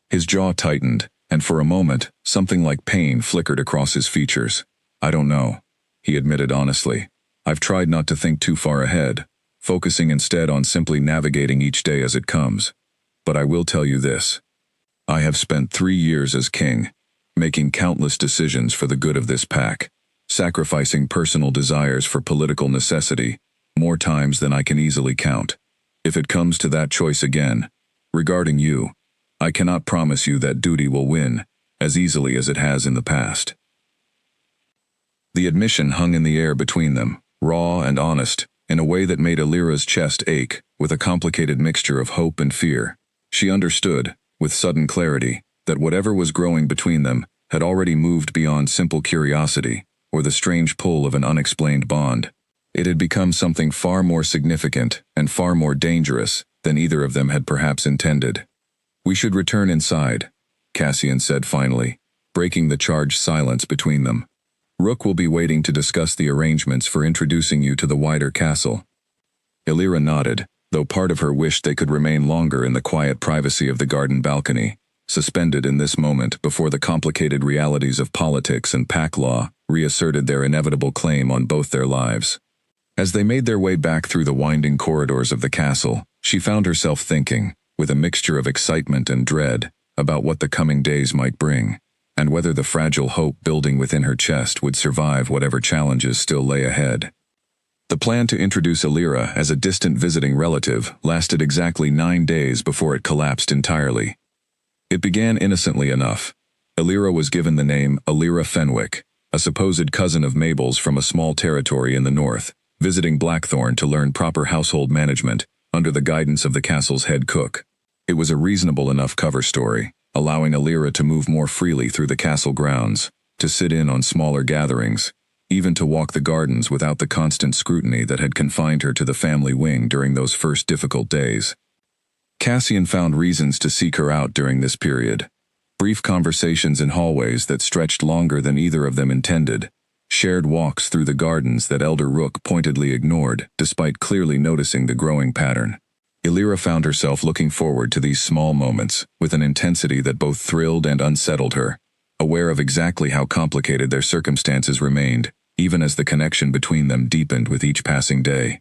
His jaw tightened, and for a moment, something like pain flickered across his features. I don't know, he admitted honestly. I've tried not to think too far ahead, focusing instead on simply navigating each day as it comes. But I will tell you this. I have spent 3 years as king, making countless decisions for the good of this pack, sacrificing personal desires for political necessity, more times than I can easily count. If it comes to that choice again, regarding you, I cannot promise you that duty will win, as easily as it has in the past. The admission hung in the air between them, raw and honest, in a way that made Elira's chest ache, with a complicated mixture of hope and fear. She understood, with sudden clarity, that whatever was growing between them had already moved beyond simple curiosity, or the strange pull of an unexplained bond. It had become something far more significant and far more dangerous than either of them had perhaps intended. We should return inside, Cassian said finally, breaking the charged silence between them. Rook will be waiting to discuss the arrangements for introducing you to the wider castle. Elira nodded, though part of her wished they could remain longer in the quiet privacy of the garden balcony, suspended in this moment before the complicated realities of politics and pack law reasserted their inevitable claim on both their lives. As they made their way back through the winding corridors of the castle, she found herself thinking, with a mixture of excitement and dread, about what the coming days might bring, and whether the fragile hope building within her chest would survive whatever challenges still lay ahead. The plan to introduce Elira as a distant visiting relative lasted exactly 9 days before it collapsed entirely. It began innocently enough. Elira was given the name Elira Fenwick, a supposed cousin of Mabel's from a small territory in the north, visiting Blackthorn to learn proper household management under the guidance of the castle's head cook. It was a reasonable enough cover story, allowing Illyra to move more freely through the castle grounds, to sit in on smaller gatherings, even to walk the gardens without the constant scrutiny that had confined her to the family wing during those first difficult days. Cassian found reasons to seek her out during this period. Brief conversations in hallways that stretched longer than either of them intended, shared walks through the gardens that Elder Rook pointedly ignored despite clearly noticing the growing pattern. Illyra found herself looking forward to these small moments with an intensity that both thrilled and unsettled her, aware of exactly how complicated their circumstances remained, even as the connection between them deepened with each passing day.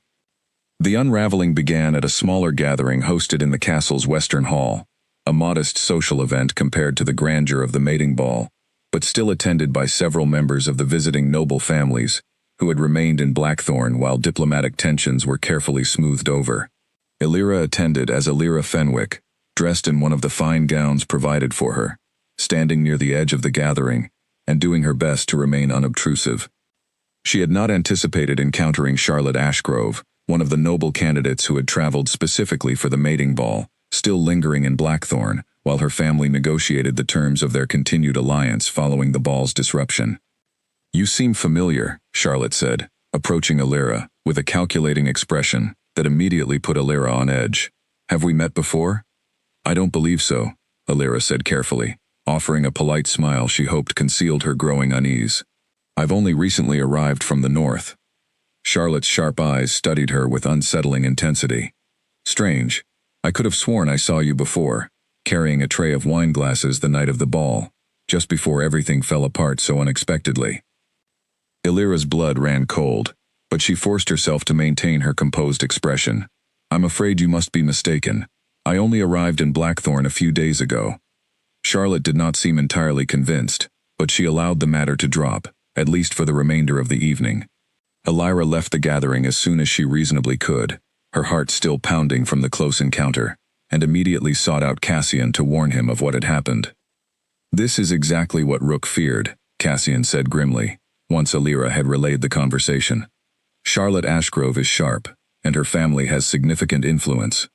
The unraveling began at a smaller gathering hosted in the castle's western hall, a modest social event compared to the grandeur of the mating ball, but still attended by several members of the visiting noble families who had remained in Blackthorn while diplomatic tensions were carefully smoothed over. Illyra attended as Illyra Fenwick, dressed in one of the fine gowns provided for her, standing near the edge of the gathering and doing her best to remain unobtrusive. She had not anticipated encountering Charlotte Ashgrove, one of the noble candidates who had traveled specifically for the mating ball, still lingering in Blackthorn while her family negotiated the terms of their continued alliance following the ball's disruption. "You seem familiar," Charlotte said, approaching Illyra with a calculating expression that immediately put Illyra on edge. "Have we met before?" "I don't believe so," Illyra said carefully, offering a polite smile she hoped concealed her growing unease. "I've only recently arrived from the north." Charlotte's sharp eyes studied her with unsettling intensity. "Strange. I could have sworn I saw you before, carrying a tray of wine glasses the night of the ball, just before everything fell apart so unexpectedly." Illyra's blood ran cold, but she forced herself to maintain her composed expression. "I'm afraid you must be mistaken. I only arrived in Blackthorn a few days ago." Charlotte did not seem entirely convinced, but she allowed the matter to drop, at least for the remainder of the evening. Illyra left the gathering as soon as she reasonably could, her heart still pounding from the close encounter, and immediately sought out Cassian to warn him of what had happened. "This is exactly what Rook feared," Cassian said grimly, once Illyra had relayed the conversation. "Charlotte Ashgrove is sharp, and her family has significant influence.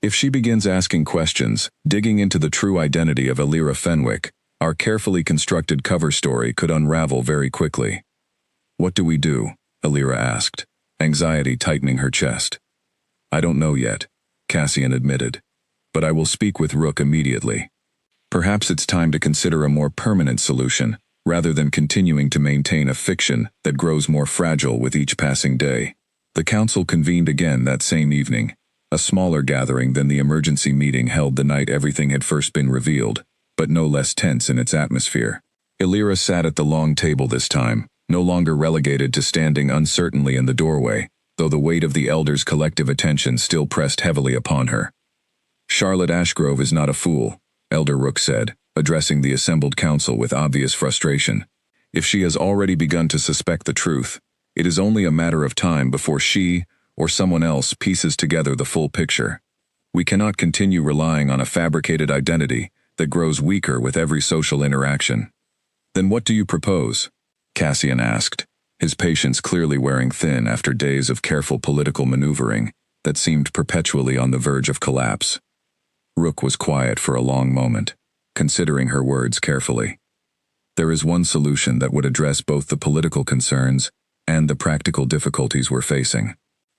If she begins asking questions, digging into the true identity of Illyra Fenwick, our carefully constructed cover story could unravel very quickly." "What do we do?" Illyra asked, anxiety tightening her chest. "I don't know yet," Cassian admitted, "but I will speak with Rook immediately. Perhaps it's time to consider a more permanent solution, rather than continuing to maintain a fiction that grows more fragile with each passing day." The council convened again that same evening, a smaller gathering than the emergency meeting held the night everything had first been revealed, but no less tense in its atmosphere. Illyra sat at the long table this time, no longer relegated to standing uncertainly in the doorway, though the weight of the elders' collective attention still pressed heavily upon her. "Charlotte Ashgrove is not a fool," Elder Rook said, addressing the assembled council with obvious frustration. "If she has already begun to suspect the truth, it is only a matter of time before she, or someone else, pieces together the full picture. We cannot continue relying on a fabricated identity that grows weaker with every social interaction." "Then what do you propose?" Cassian asked, his patience clearly wearing thin after days of careful political maneuvering that seemed perpetually on the verge of collapse. Rook was quiet for a long moment, considering her words carefully. "There is one solution that would address both the political concerns and the practical difficulties we're facing.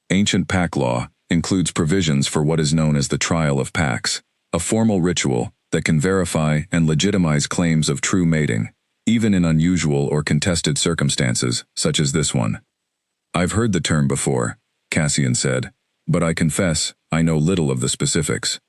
Ancient pack law includes provisions for what is known as the trial of packs, a formal ritual that can verify and legitimize claims of true mating, even in unusual or contested circumstances, such as this one." "I've heard the term before," Cassian said, "but I confess I know little of the specifics."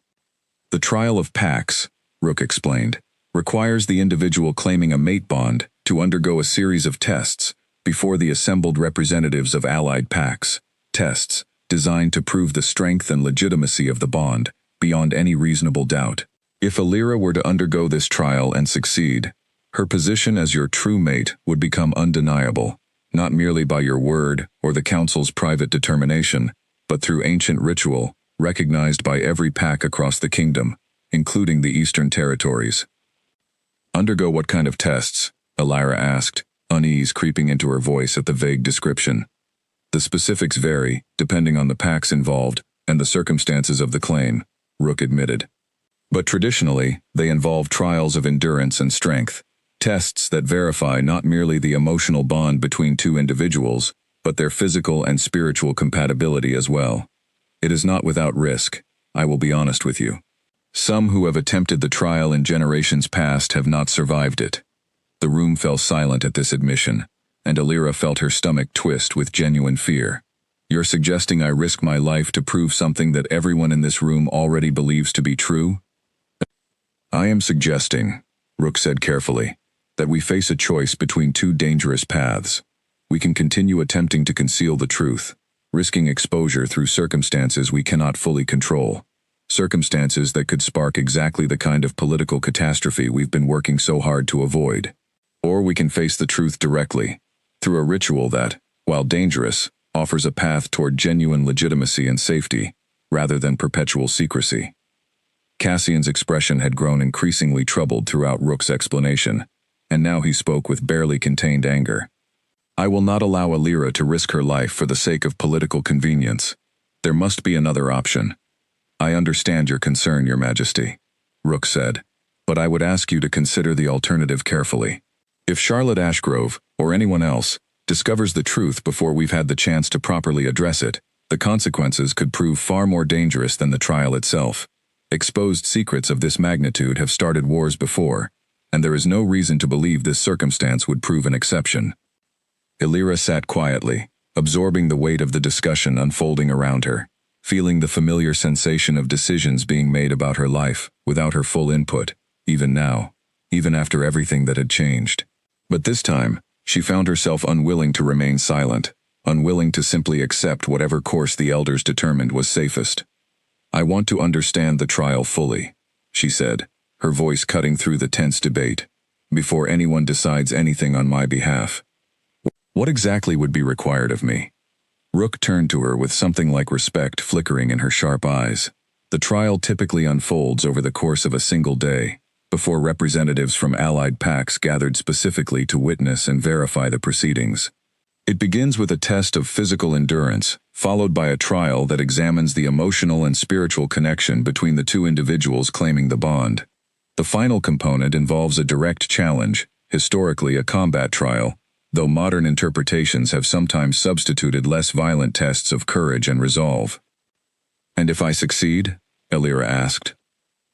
"The trial of packs," Rook explained, "requires the individual claiming a mate bond to undergo a series of tests before the assembled representatives of allied packs, tests designed to prove the strength and legitimacy of the bond beyond any reasonable doubt. If Illyra were to undergo this trial and succeed, her position as your true mate would become undeniable, not merely by your word or the council's private determination, but through ancient ritual recognized by every pack across the kingdom, including the Eastern Territories." "Undergo what kind of tests?" Illyra asked, unease creeping into her voice at the vague description. "The specifics vary, depending on the packs involved and the circumstances of the claim," Rook admitted. But traditionally, they involve trials of endurance and strength, tests that verify not merely the emotional bond between two individuals, but their physical and spiritual compatibility as well. It is not without risk, I will be honest with you. Some who have attempted the trial in generations past have not survived it. The room fell silent at this admission, and Alira felt her stomach twist with genuine fear. You're suggesting I risk my life to prove something that everyone in this room already believes to be true? I am suggesting, Rook said carefully, that we face a choice between two dangerous paths. We can continue attempting to conceal the truth, risking exposure through circumstances we cannot fully control, circumstances that could spark exactly the kind of political catastrophe we've been working so hard to avoid. Or we can face the truth directly, through a ritual that, while dangerous, offers a path toward genuine legitimacy and safety, rather than perpetual secrecy. Cassian's expression had grown increasingly troubled throughout Rook's explanation, and now he spoke with barely contained anger. I will not allow Alira to risk her life for the sake of political convenience. There must be another option. I understand your concern, Your Majesty, Rook said, but I would ask you to consider the alternative carefully. If Charlotte Ashgrove, or anyone else, discovers the truth before we've had the chance to properly address it, the consequences could prove far more dangerous than the trial itself. Exposed secrets of this magnitude have started wars before, and there is no reason to believe this circumstance would prove an exception. Alira sat quietly, absorbing the weight of the discussion unfolding around her, feeling the familiar sensation of decisions being made about her life without her full input, even now, even after everything that had changed. But this time, she found herself unwilling to remain silent, unwilling to simply accept whatever course the elders determined was safest. I want to understand the trial fully, she said, her voice cutting through the tense debate, before anyone decides anything on my behalf. What exactly would be required of me? Rook turned to her with something like respect flickering in her sharp eyes. The trial typically unfolds over the course of a single day, before representatives from allied pacts gathered specifically to witness and verify the proceedings. It begins with a test of physical endurance, followed by a trial that examines the emotional and spiritual connection between the two individuals claiming the bond. The final component involves a direct challenge, historically a combat trial, though modern interpretations have sometimes substituted less violent tests of courage and resolve. And if I succeed? Alira asked.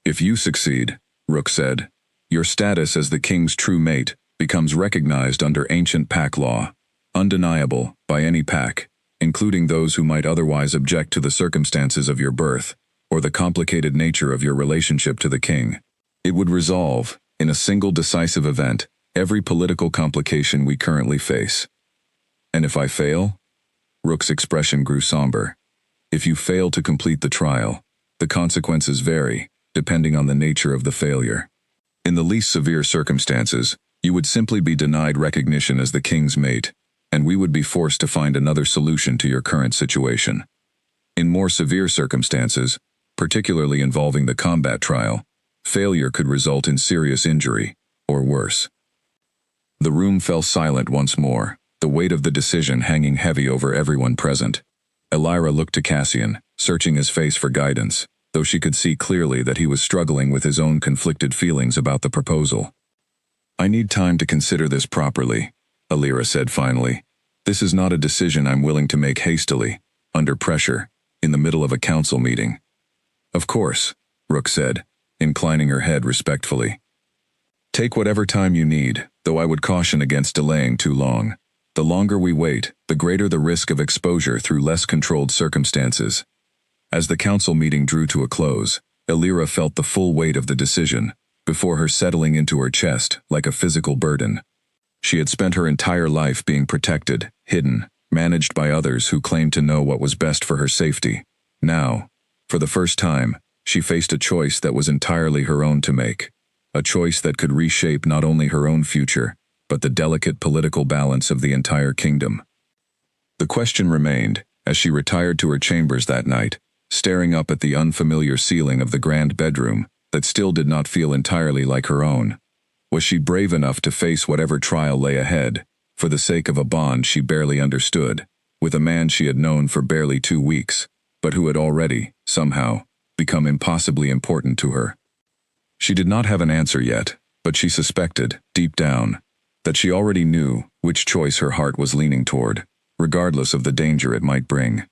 If you succeed, Rook said, your status as the king's true mate becomes recognized under ancient pack law, undeniable by any pack, including those who might otherwise object to the circumstances of your birth, or the complicated nature of your relationship to the king. It would resolve, in a single decisive event, every political complication we currently face. And if I fail? Rook's expression grew somber. If you fail to complete the trial, the consequences vary, depending on the nature of the failure. In the least severe circumstances, you would simply be denied recognition as the king's mate, and we would be forced to find another solution to your current situation. In more severe circumstances, particularly involving the combat trial, failure could result in serious injury, or worse. The room fell silent once more, the weight of the decision hanging heavy over everyone present. Alira looked to Cassian, searching his face for guidance, though she could see clearly that he was struggling with his own conflicted feelings about the proposal. I need time to consider this properly, Alira said finally. This is not a decision I'm willing to make hastily, under pressure, in the middle of a council meeting. Of course, Rook said, inclining her head respectfully. Take whatever time you need, though I would caution against delaying too long. The longer we wait, the greater the risk of exposure through less controlled circumstances. As the council meeting drew to a close, Alira felt the full weight of the decision, before her settling into her chest like a physical burden. She had spent her entire life being protected, hidden, managed by others who claimed to know what was best for her safety. Now, for the first time, she faced a choice that was entirely her own to make. A choice that could reshape not only her own future, but the delicate political balance of the entire kingdom. The question remained, as she retired to her chambers that night, staring up at the unfamiliar ceiling of the grand bedroom that still did not feel entirely like her own. Was she brave enough to face whatever trial lay ahead, for the sake of a bond she barely understood, with a man she had known for barely 2 weeks, but who had already, somehow, become impossibly important to her? She did not have an answer yet, but she suspected, deep down, that she already knew which choice her heart was leaning toward, regardless of the danger it might bring.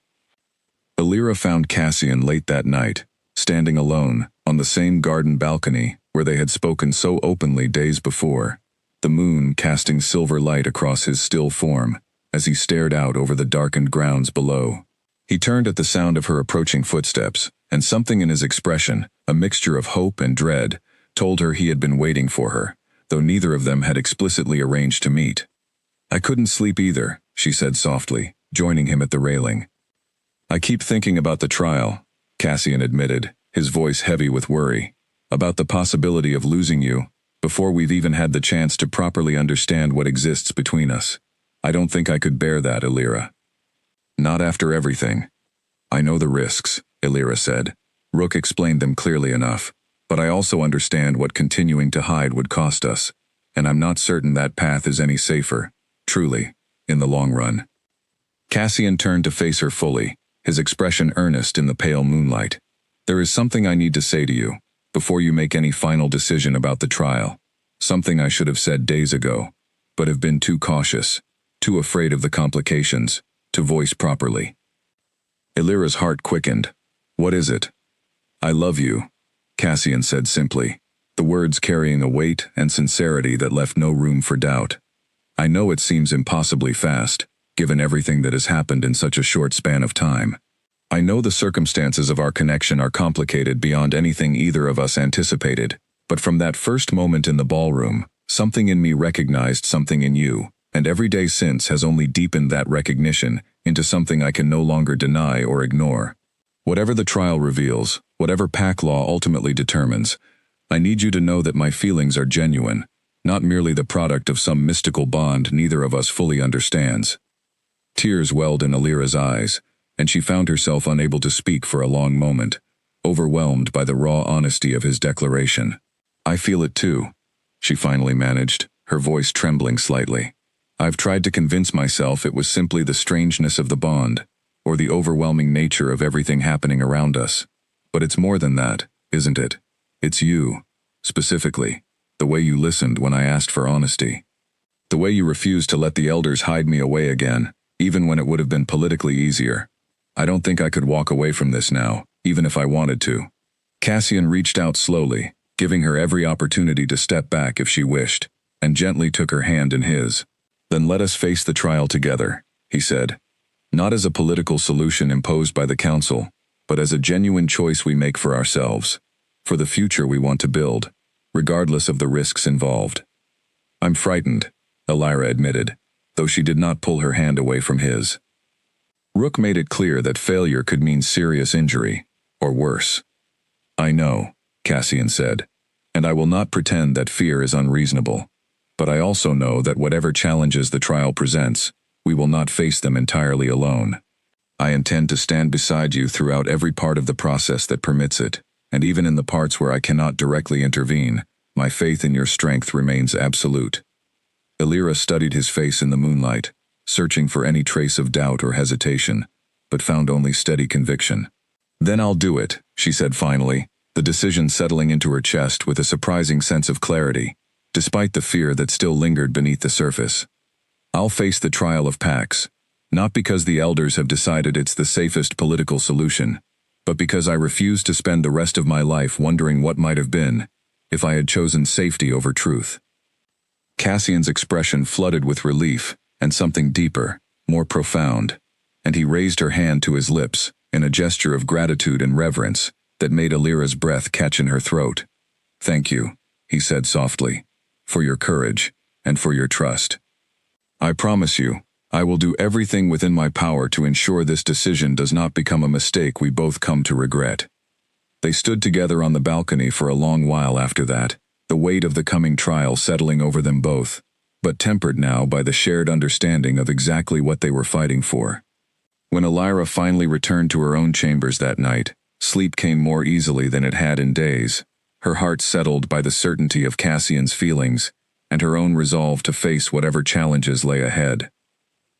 Illyra found Cassian late that night, standing alone, on the same garden balcony where they had spoken so openly days before, the moon casting silver light across his still form as he stared out over the darkened grounds below. He turned at the sound of her approaching footsteps, and something in his expression, a mixture of hope and dread, told her he had been waiting for her, though neither of them had explicitly arranged to meet. "I couldn't sleep either," she said softly, joining him at the railing. "I keep thinking about the trial," Cassian admitted, his voice heavy with worry, "about the possibility of losing you, before we've even had the chance to properly understand what exists between us. I don't think I could bear that, Illyra. Not after everything." "I know the risks," Illyra said. "Rook explained them clearly enough, but I also understand what continuing to hide would cost us, and I'm not certain that path is any safer, truly, in the long run." Cassian turned to face her fully, his expression earnest in the pale moonlight. "There is something I need to say to you, before you make any final decision about the trial. Something I should have said days ago, but have been too cautious, too afraid of the complications, to voice properly." Illyra's heart quickened. "What is it?" "I love you," Cassian said simply, the words carrying a weight and sincerity that left no room for doubt. "I know it seems impossibly fast, given everything that has happened in such a short span of time. I know the circumstances of our connection are complicated beyond anything either of us anticipated, but from that first moment in the ballroom, something in me recognized something in you, and every day since has only deepened that recognition into something I can no longer deny or ignore. Whatever the trial reveals, whatever Pack Law ultimately determines, I need you to know that my feelings are genuine, not merely the product of some mystical bond neither of us fully understands." Tears welled in Illyra's eyes, and she found herself unable to speak for a long moment, overwhelmed by the raw honesty of his declaration. "I feel it too," she finally managed, her voice trembling slightly. "I've tried to convince myself it was simply the strangeness of the bond, or the overwhelming nature of everything happening around us. But it's more than that, isn't it? It's you, specifically, the way you listened when I asked for honesty. The way you refused to let the elders hide me away again, even when it would have been politically easier. I don't think I could walk away from this now, even if I wanted to." Cassian reached out slowly, giving her every opportunity to step back if she wished, and gently took her hand in his. "Then let us face the trial together," he said. "Not as a political solution imposed by the council, but as a genuine choice we make for ourselves, for the future we want to build, regardless of the risks involved." "I'm frightened," Illyra admitted, though she did not pull her hand away from his. Rook made it clear that failure could mean serious injury, or worse. "I know," Cassian said, "and I will not pretend that fear is unreasonable. But I also know that whatever challenges the trial presents, we will not face them entirely alone. I intend to stand beside you throughout every part of the process that permits it, and even in the parts where I cannot directly intervene, my faith in your strength remains absolute." Illyra studied his face in the moonlight, searching for any trace of doubt or hesitation, but found only steady conviction. "Then I'll do it," she said finally, the decision settling into her chest with a surprising sense of clarity, despite the fear that still lingered beneath the surface. "I'll face the trial of Pax, not because the elders have decided it's the safest political solution, but because I refuse to spend the rest of my life wondering what might have been, if I had chosen safety over truth." Cassian's expression flooded with relief, and something deeper, more profound, and he raised her hand to his lips in a gesture of gratitude and reverence that made Illyra's breath catch in her throat. "Thank you," he said softly, "for your courage and for your trust. I promise you, I will do everything within my power to ensure this decision does not become a mistake we both come to regret." They stood together on the balcony for a long while after that, the weight of the coming trial settling over them both, but tempered now by the shared understanding of exactly what they were fighting for. When Illyra finally returned to her own chambers that night, sleep came more easily than it had in days, her heart settled by the certainty of Cassian's feelings, and her own resolve to face whatever challenges lay ahead.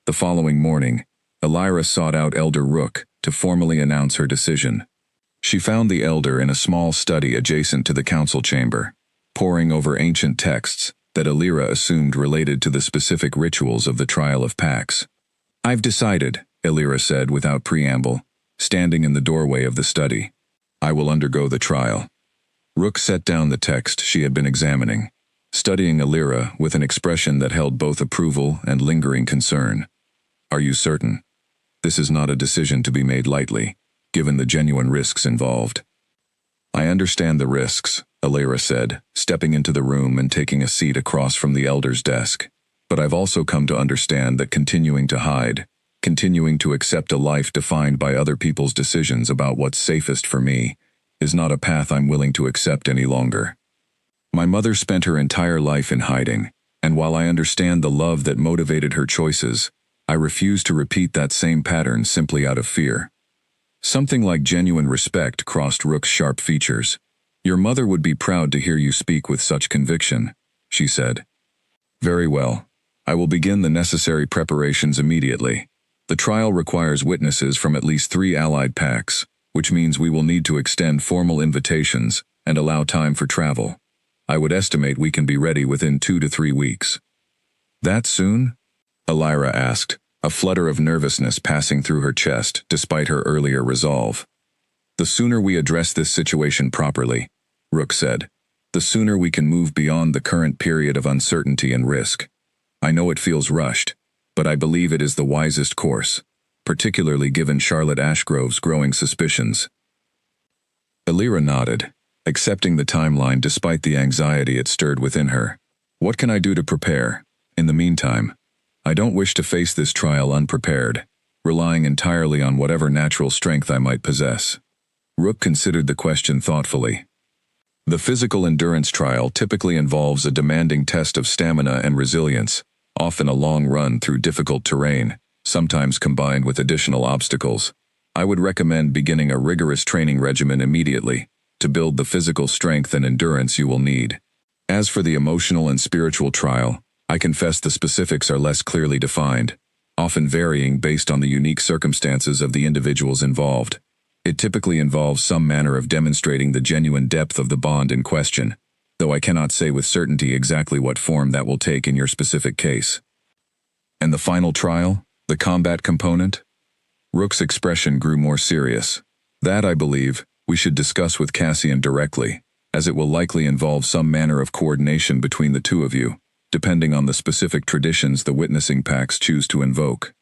The following morning, Illyra sought out Elder Rook to formally announce her decision. She found the elder in a small study adjacent to the council chamber, poring over ancient texts that Alira assumed related to the specific rituals of the trial of Pax. "I've decided," Alira said without preamble, standing in the doorway of the study. "I will undergo the trial." Rook set down the text she had been examining, studying Alira with an expression that held both approval and lingering concern. "Are you certain? This is not a decision to be made lightly, given the genuine risks involved." "I understand the risks," Alira said, stepping into the room and taking a seat across from the elder's desk. "But I've also come to understand that continuing to hide, continuing to accept a life defined by other people's decisions about what's safest for me, is not a path I'm willing to accept any longer. My mother spent her entire life in hiding, and while I understand the love that motivated her choices, I refuse to repeat that same pattern simply out of fear." Something like genuine respect crossed Rook's sharp features. "Your mother would be proud to hear you speak with such conviction," she said. "Very well. I will begin the necessary preparations immediately. The trial requires witnesses from at least 3 allied pacts, which means we will need to extend formal invitations and allow time for travel. I would estimate we can be ready within 2 to 3 weeks." "That soon?" Alira asked, a flutter of nervousness passing through her chest despite her earlier resolve. "The sooner we address this situation properly," Rook said, "the sooner we can move beyond the current period of uncertainty and risk. I know it feels rushed, but I believe it is the wisest course, particularly given Charlotte Ashgrove's growing suspicions." Alira nodded, accepting the timeline despite the anxiety it stirred within her. "What can I do to prepare? In the meantime, I don't wish to face this trial unprepared, relying entirely on whatever natural strength I might possess." Rook considered the question thoughtfully. The physical endurance trial typically involves a demanding test of stamina and resilience, often a long run through difficult terrain, sometimes combined with additional obstacles. I would recommend beginning a rigorous training regimen immediately, to build the physical strength and endurance you will need. As for the emotional and spiritual trial, I confess the specifics are less clearly defined, often varying based on the unique circumstances of the individuals involved. It typically involves some manner of demonstrating the genuine depth of the bond in question, though I cannot say with certainty exactly what form that will take in your specific case. "And the final trial, the combat component?" Rook's expression grew more serious. "That, I believe, we should discuss with Cassian directly, as it will likely involve some manner of coordination between the two of you, depending on the specific traditions the witnessing pacts choose to invoke."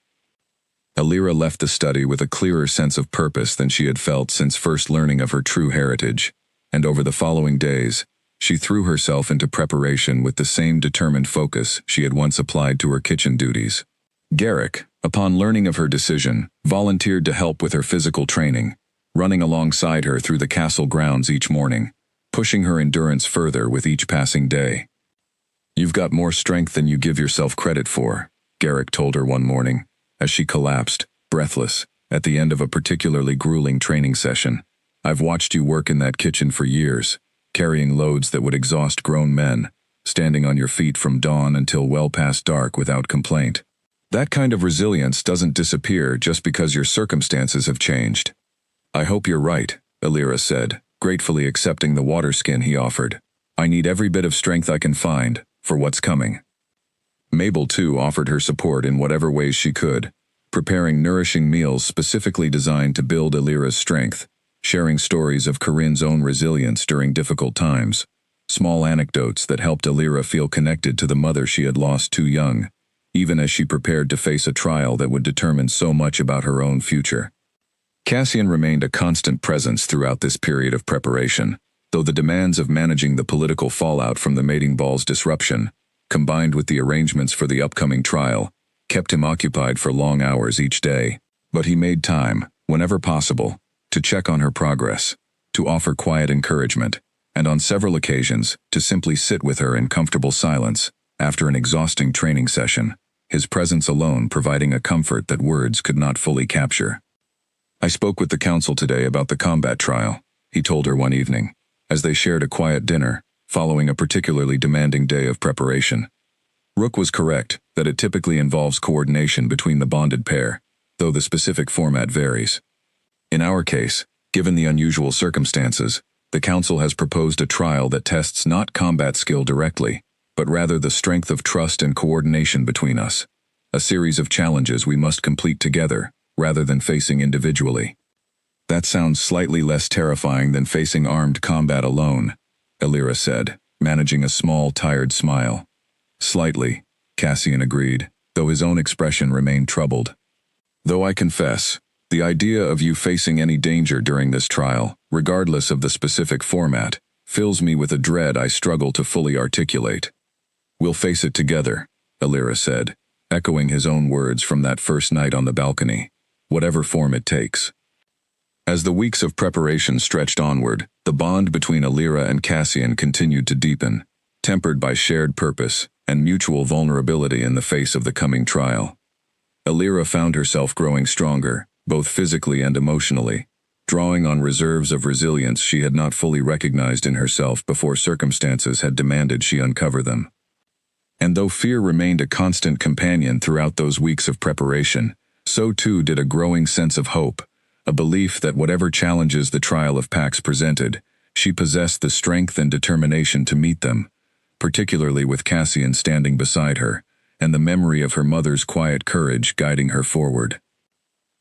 Alira left the study with a clearer sense of purpose than she had felt since first learning of her true heritage, and over the following days, she threw herself into preparation with the same determined focus she had once applied to her kitchen duties. Garrick, upon learning of her decision, volunteered to help with her physical training, running alongside her through the castle grounds each morning, pushing her endurance further with each passing day. "You've got more strength than you give yourself credit for," Garrick told her one morning, as she collapsed, breathless, at the end of a particularly grueling training session. "I've watched you work in that kitchen for years, carrying loads that would exhaust grown men, standing on your feet from dawn until well past dark without complaint. That kind of resilience doesn't disappear just because your circumstances have changed." "I hope you're right," Alira said, gratefully accepting the water skin he offered. "I need every bit of strength I can find for what's coming." Mabel, too, offered her support in whatever ways she could, preparing nourishing meals specifically designed to build Alira's strength, sharing stories of Corinne's own resilience during difficult times, small anecdotes that helped Alira feel connected to the mother she had lost too young, even as she prepared to face a trial that would determine so much about her own future. Cassian remained a constant presence throughout this period of preparation, though the demands of managing the political fallout from the mating ball's disruption, combined with the arrangements for the upcoming trial, kept him occupied for long hours each day. But he made time, whenever possible, to check on her progress, to offer quiet encouragement, and on several occasions, to simply sit with her in comfortable silence after an exhausting training session, his presence alone providing a comfort that words could not fully capture. "I spoke with the council today about the combat trial," he told her one evening, as they shared a quiet dinner, following a particularly demanding day of preparation. Rook was correct that it typically involves coordination between the bonded pair, though the specific format varies. "In our case, Given the unusual circumstances, the Council has proposed a trial that tests not combat skill directly, but rather the strength of trust and coordination between us. A series of challenges we must complete together, rather than facing individually. That sounds slightly less terrifying than facing armed combat alone, Alira said, managing a small, tired smile. Slightly, Cassian agreed, though his own expression remained troubled. Though I confess, the idea of you facing any danger during this trial, regardless of the specific format, fills me with a dread I struggle to fully articulate. We'll face it together, Alira said, echoing his own words from that first night on the balcony, whatever form it takes. As the weeks of preparation stretched onward, the bond between Alira and Cassian continued to deepen, tempered by shared purpose and mutual vulnerability in the face of the coming trial. Alira found herself growing stronger, both physically and emotionally, drawing on reserves of resilience she had not fully recognized in herself before circumstances had demanded she uncover them. And though fear remained a constant companion throughout those weeks of preparation, so too did a growing sense of hope, a belief that whatever challenges the trial of Pax presented, she possessed the strength and determination to meet them, particularly with Cassian standing beside her, and the memory of her mother's quiet courage guiding her forward.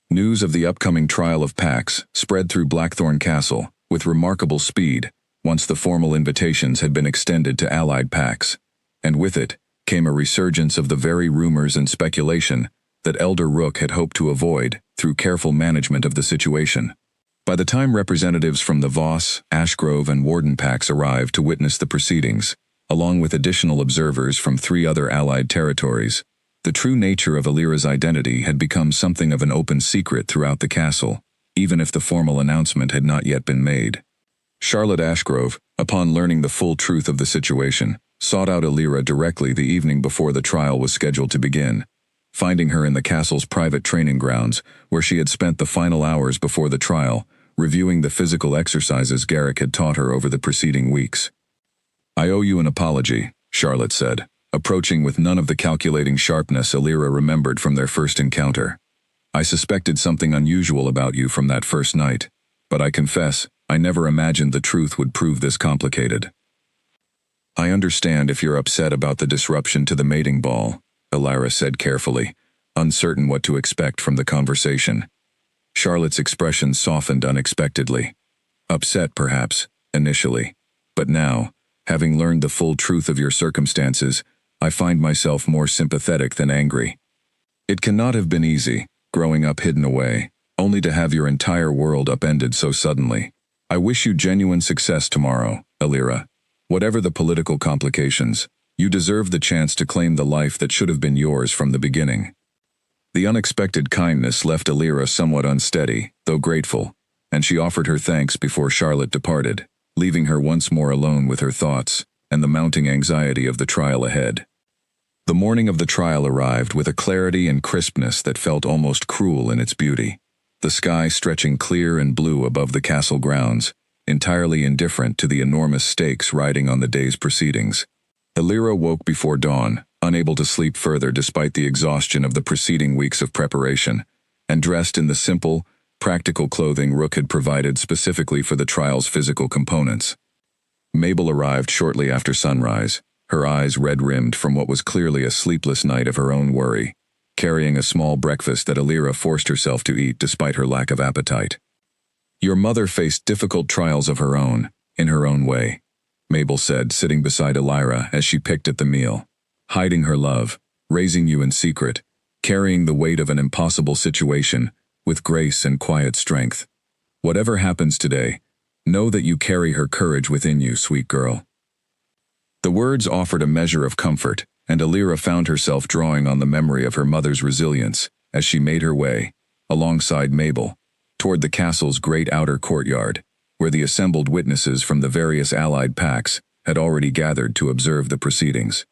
News of the upcoming trial of Pax spread through Blackthorn Castle with remarkable speed once the formal invitations had been extended to allied Pax, and with it came a resurgence of the very rumors and speculation that Elder Rook had hoped to avoid through careful management of the situation. By the time representatives from the Voss, Ashgrove, and Warden Packs arrived to witness the proceedings, along with additional observers from 3 other allied territories, the true nature of Alira's identity had become something of an open secret throughout the castle, even if the formal announcement had not yet been made. Charlotte Ashgrove, upon learning the full truth of the situation, sought out Alira directly the evening before the trial was scheduled to begin, finding her in the castle's private training grounds, where she had spent the final hours before the trial, reviewing the physical exercises Garrick had taught her over the preceding weeks. "I owe you an apology," Charlotte said, approaching with none of the calculating sharpness Alira remembered from their first encounter. "I suspected something unusual about you from that first night, but I confess, I never imagined the truth would prove this complicated." "I understand if you're upset about the disruption to the mating ball," Alira said carefully, uncertain what to expect from the conversation. Charlotte's expression softened unexpectedly. Upset, perhaps, initially, but now, having learned the full truth of your circumstances, I find myself more sympathetic than angry. It cannot have been easy, growing up hidden away, only to have your entire world upended so suddenly. I wish you genuine success tomorrow, Alira. Whatever the political complications, you deserve the chance to claim the life that should have been yours from the beginning. The unexpected kindness left Alira somewhat unsteady, though grateful, and she offered her thanks before Charlotte departed, leaving her once more alone with her thoughts and the mounting anxiety of the trial ahead. The morning of the trial arrived with a clarity and crispness that felt almost cruel in its beauty, the sky stretching clear and blue above the castle grounds, entirely indifferent to the enormous stakes riding on the day's proceedings. Alira woke before dawn, unable to sleep further despite the exhaustion of the preceding weeks of preparation, and dressed in the simple, practical clothing Rook had provided specifically for the trial's physical components. Mabel arrived shortly after sunrise, her eyes red-rimmed from what was clearly a sleepless night of her own worry, carrying a small breakfast that Alira forced herself to eat despite her lack of appetite. "Your mother faced difficult trials of her own, in her own way," Mabel said, sitting beside Alira as she picked at the meal. "Hiding her love, raising you in secret, carrying the weight of an impossible situation, with grace and quiet strength. Whatever happens today, know that you carry her courage within you, sweet girl." The words offered a measure of comfort, and Alira found herself drawing on the memory of her mother's resilience as she made her way, alongside Mabel, toward the castle's great outer courtyard, where the assembled witnesses from the various allied packs had already gathered to observe the proceedings.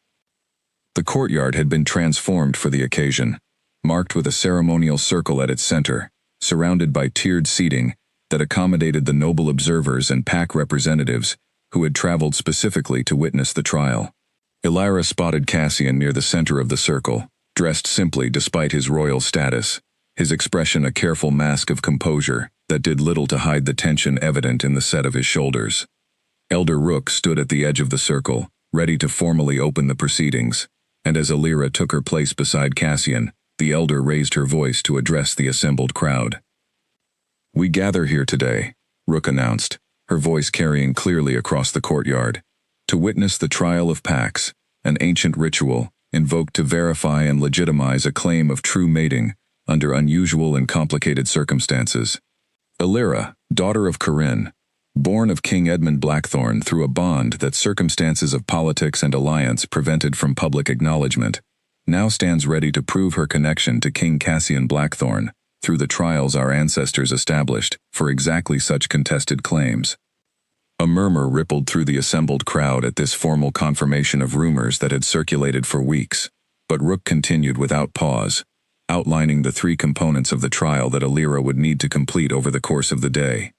The courtyard had been transformed for the occasion, marked with a ceremonial circle at its center, surrounded by tiered seating that accommodated the noble observers and pack representatives who had traveled specifically to witness the trial. Alira spotted Cassian near the center of the circle, dressed simply despite his royal status, his expression a careful mask of composure that did little to hide the tension evident in the set of his shoulders. Elder Rook stood at the edge of the circle, ready to formally open the proceedings, and as Alira took her place beside Cassian, the elder raised her voice to address the assembled crowd. "We gather here today," Rook announced, her voice carrying clearly across the courtyard, "to witness the trial of Pax, an ancient ritual invoked to verify and legitimize a claim of true mating under unusual and complicated circumstances. Alira, daughter of Corinne, born of King Edmund Blackthorn through a bond that circumstances of politics and alliance prevented from public acknowledgement, now stands ready to prove her connection to King Cassian Blackthorn through the trials our ancestors established for exactly such contested claims." A murmur rippled through the assembled crowd at this formal confirmation of rumors that had circulated for weeks, but Rook continued without pause, outlining the three components of the trial that Alira would need to complete over the course of the day.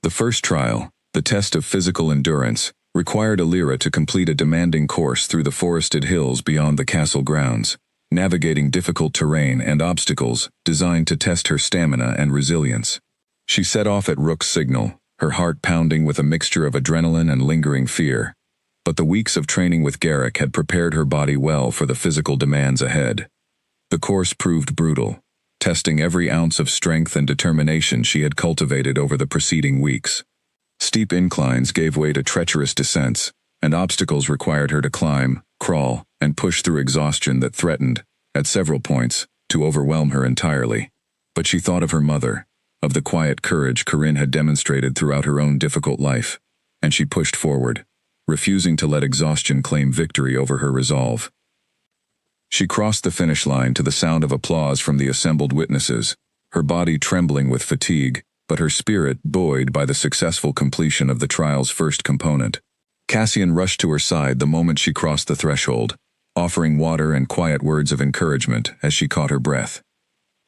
The first trial, the test of physical endurance, required Alira to complete a demanding course through the forested hills beyond the castle grounds, navigating difficult terrain and obstacles designed to test her stamina and resilience. She set off at Rook's signal, her heart pounding with a mixture of adrenaline and lingering fear. But the weeks of training with Garrick had prepared her body well for the physical demands ahead. The course proved brutal, testing every ounce of strength and determination she had cultivated over the preceding weeks. Steep inclines gave way to treacherous descents, and obstacles required her to climb, crawl, and push through exhaustion that threatened, at several points, to overwhelm her entirely. But she thought of her mother, of the quiet courage Corinne had demonstrated throughout her own difficult life, and she pushed forward, refusing to let exhaustion claim victory over her resolve. She crossed the finish line to the sound of applause from the assembled witnesses, her body trembling with fatigue, but her spirit buoyed by the successful completion of the trial's first component. Cassian rushed to her side the moment she crossed the threshold, offering water and quiet words of encouragement as she caught her breath.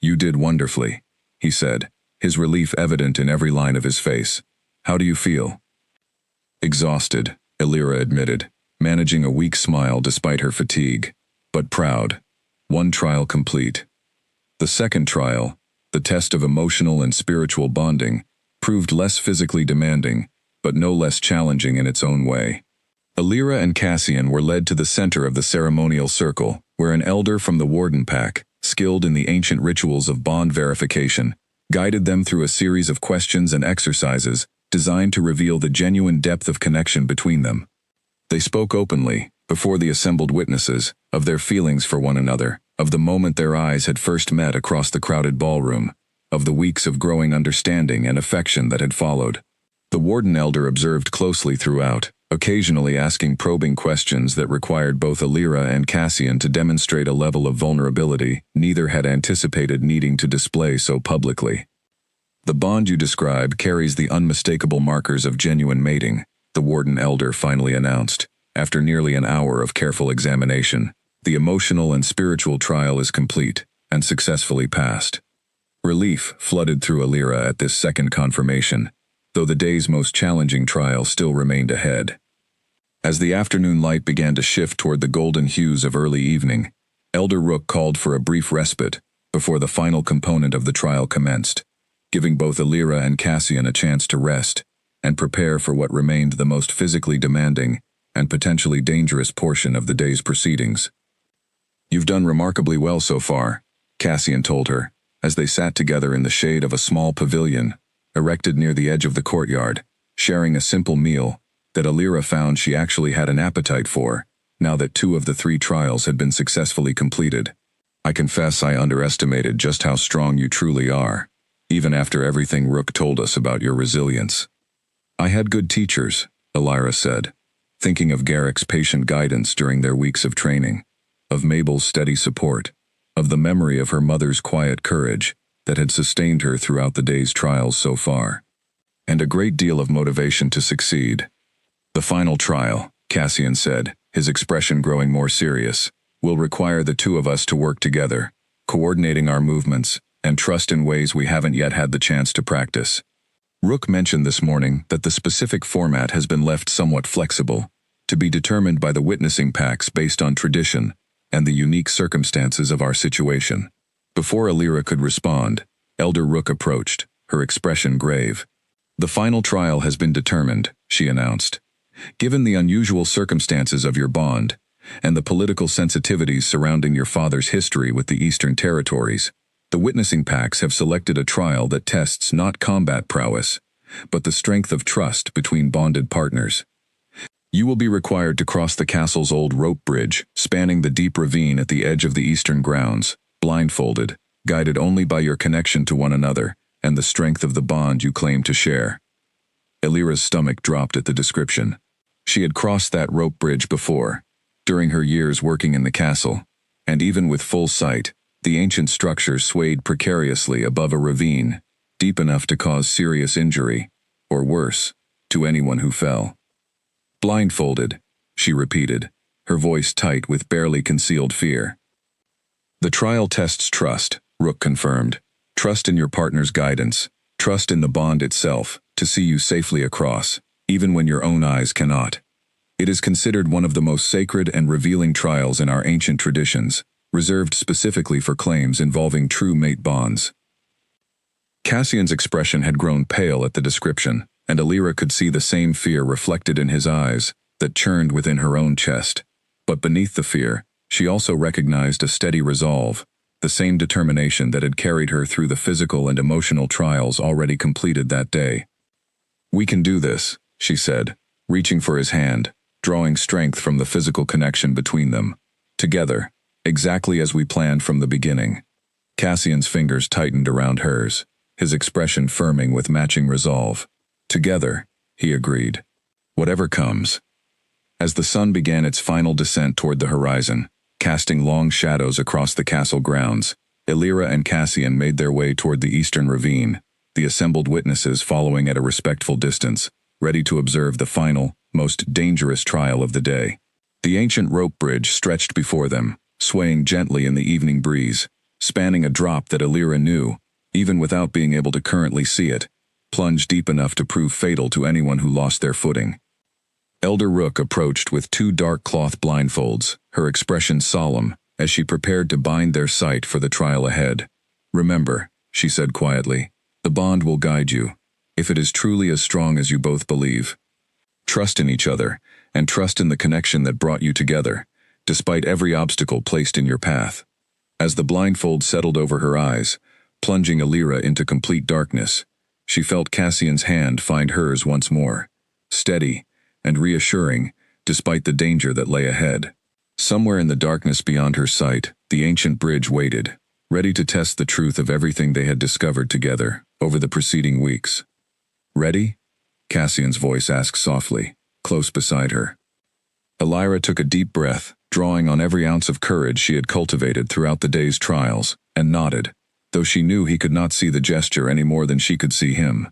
"You did wonderfully," he said, his relief evident in every line of his face. "How do you feel?" "Exhausted," Alira admitted, managing a weak smile despite her fatigue, "but proud. One trial complete." The second trial, the test of emotional and spiritual bonding, proved less physically demanding, but no less challenging in its own way. Alira and Cassian were led to the center of the ceremonial circle, where an elder from the Warden Pack, skilled in the ancient rituals of bond verification, guided them through a series of questions and exercises designed to reveal the genuine depth of connection between them. They spoke openly, before the assembled witnesses, of their feelings for one another, of the moment their eyes had first met across the crowded ballroom, of the weeks of growing understanding and affection that had followed. The Warden Elder observed closely throughout, occasionally asking probing questions that required both Alira and Cassian to demonstrate a level of vulnerability neither had anticipated needing to display so publicly. "The bond you describe carries the unmistakable markers of genuine mating," the Warden Elder finally announced, after nearly an hour of careful examination. "The emotional and spiritual trial is complete, and successfully passed." Relief flooded through Alira at this second confirmation, though the day's most challenging trial still remained ahead. As the afternoon light began to shift toward the golden hues of early evening, Elder Rook called for a brief respite before the final component of the trial commenced, giving both Alira and Cassian a chance to rest and prepare for what remained the most physically demanding and potentially dangerous portion of the day's proceedings. "You've done remarkably well so far," Cassian told her, as they sat together in the shade of a small pavilion erected near the edge of the courtyard, sharing a simple meal that Alira found she actually had an appetite for, now that 2 of the 3 trials had been successfully completed. "I confess I underestimated just how strong you truly are, even after everything Rook told us about your resilience." "I had good teachers," Alira said, thinking of Garrick's patient guidance during their weeks of training, of Mabel's steady support, of the memory of her mother's quiet courage that had sustained her throughout the day's trials so far, and a great deal of motivation to succeed. "The final trial," Cassian said, his expression growing more serious, "will require the 2 of us to work together, coordinating our movements, and trust in ways we haven't yet had the chance to practice." Rook mentioned this morning that the specific format has been left somewhat flexible, to be determined by the witnessing packs based on tradition and the unique circumstances of our situation. Before Alira could respond, Elder Rook approached, her expression grave. "The final trial has been determined," she announced. "Given the unusual circumstances of your bond, and the political sensitivities surrounding your father's history with the Eastern Territories, the witnessing packs have selected a trial that tests not combat prowess, but the strength of trust between bonded partners. You will be required to cross the castle's old rope bridge, spanning the deep ravine at the edge of the eastern grounds, blindfolded, guided only by your connection to one another and the strength of the bond you claim to share." Elira's stomach dropped at the description. She had crossed that rope bridge before, during her years working in the castle, and even with full sight, the ancient structure swayed precariously above a ravine, deep enough to cause serious injury, or worse, to anyone who fell. "Blindfolded," she repeated, her voice tight with barely concealed fear. "The trial tests trust," Rook confirmed. "Trust in your partner's guidance, trust in the bond itself, to see you safely across, even when your own eyes cannot. It is considered one of the most sacred and revealing trials in our ancient traditions, reserved specifically for claims involving true mate bonds." Cassian's expression had grown pale at the description, and Elira could see the same fear reflected in his eyes that churned within her own chest. But beneath the fear, she also recognized a steady resolve, the same determination that had carried her through the physical and emotional trials already completed that day. "We can do this," she said, reaching for his hand, drawing strength from the physical connection between them. "Together, exactly as we planned from the beginning." Cassian's fingers tightened around hers, his expression firming with matching resolve. "Together," he agreed. "Whatever comes." As the sun began its final descent toward the horizon, casting long shadows across the castle grounds, Elira and Cassian made their way toward the eastern ravine, the assembled witnesses following at a respectful distance, ready to observe the final, most dangerous trial of the day. The ancient rope bridge stretched before them, swaying gently in the evening breeze, spanning a drop that Elira knew, even without being able to currently see it, plunged deep enough to prove fatal to anyone who lost their footing. Elder Rook approached with 2 dark cloth blindfolds, her expression solemn, as she prepared to bind their sight for the trial ahead. "Remember," she said quietly, "the bond will guide you, if it is truly as strong as you both believe. Trust in each other, and trust in the connection that brought you together, despite every obstacle placed in your path." As the blindfold settled over her eyes, plunging Elira into complete darkness, she felt Cassian's hand find hers once more, steady and reassuring, despite the danger that lay ahead. Somewhere in the darkness beyond her sight, the ancient bridge waited, ready to test the truth of everything they had discovered together over the preceding weeks. "Ready?" Cassian's voice asked softly, close beside her. Elira took a deep breath, drawing on every ounce of courage she had cultivated throughout the day's trials, and nodded, though she knew he could not see the gesture any more than she could see him.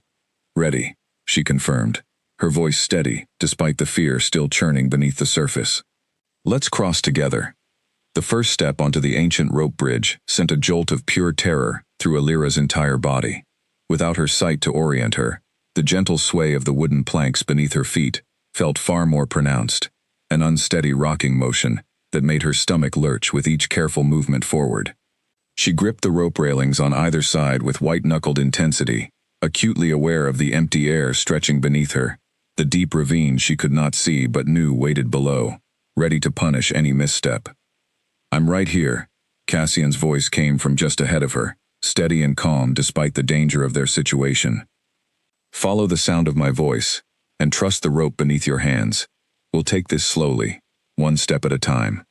"Ready," she confirmed, her voice steady, despite the fear still churning beneath the surface. "Let's cross together." The first step onto the ancient rope bridge sent a jolt of pure terror through Elira's entire body. Without her sight to orient her, the gentle sway of the wooden planks beneath her feet felt far more pronounced, an unsteady rocking motion that made her stomach lurch with each careful movement forward. She gripped the rope railings on either side with white-knuckled intensity, acutely aware of the empty air stretching beneath her, the deep ravine she could not see but knew waited below, ready to punish any misstep. "I'm right here," Cassian's voice came from just ahead of her, steady and calm despite the danger of their situation. "Follow the sound of my voice, and trust the rope beneath your hands. We'll take this slowly, one step at a time."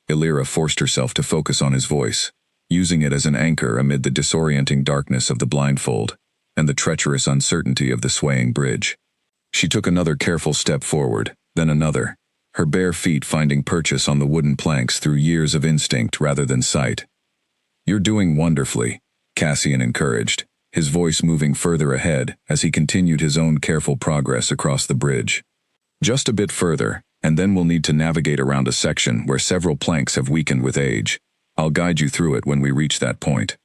Elira forced herself to focus on his voice, using it as an anchor amid the disorienting darkness of the blindfold and the treacherous uncertainty of the swaying bridge. She took another careful step forward, then another, her bare feet finding purchase on the wooden planks through years of instinct rather than sight. "You're doing wonderfully," Cassian encouraged, his voice moving further ahead as he continued his own careful progress across the bridge. "Just a bit further, and then we'll need to navigate around a section where several planks have weakened with age. I'll guide you through it when we reach that point."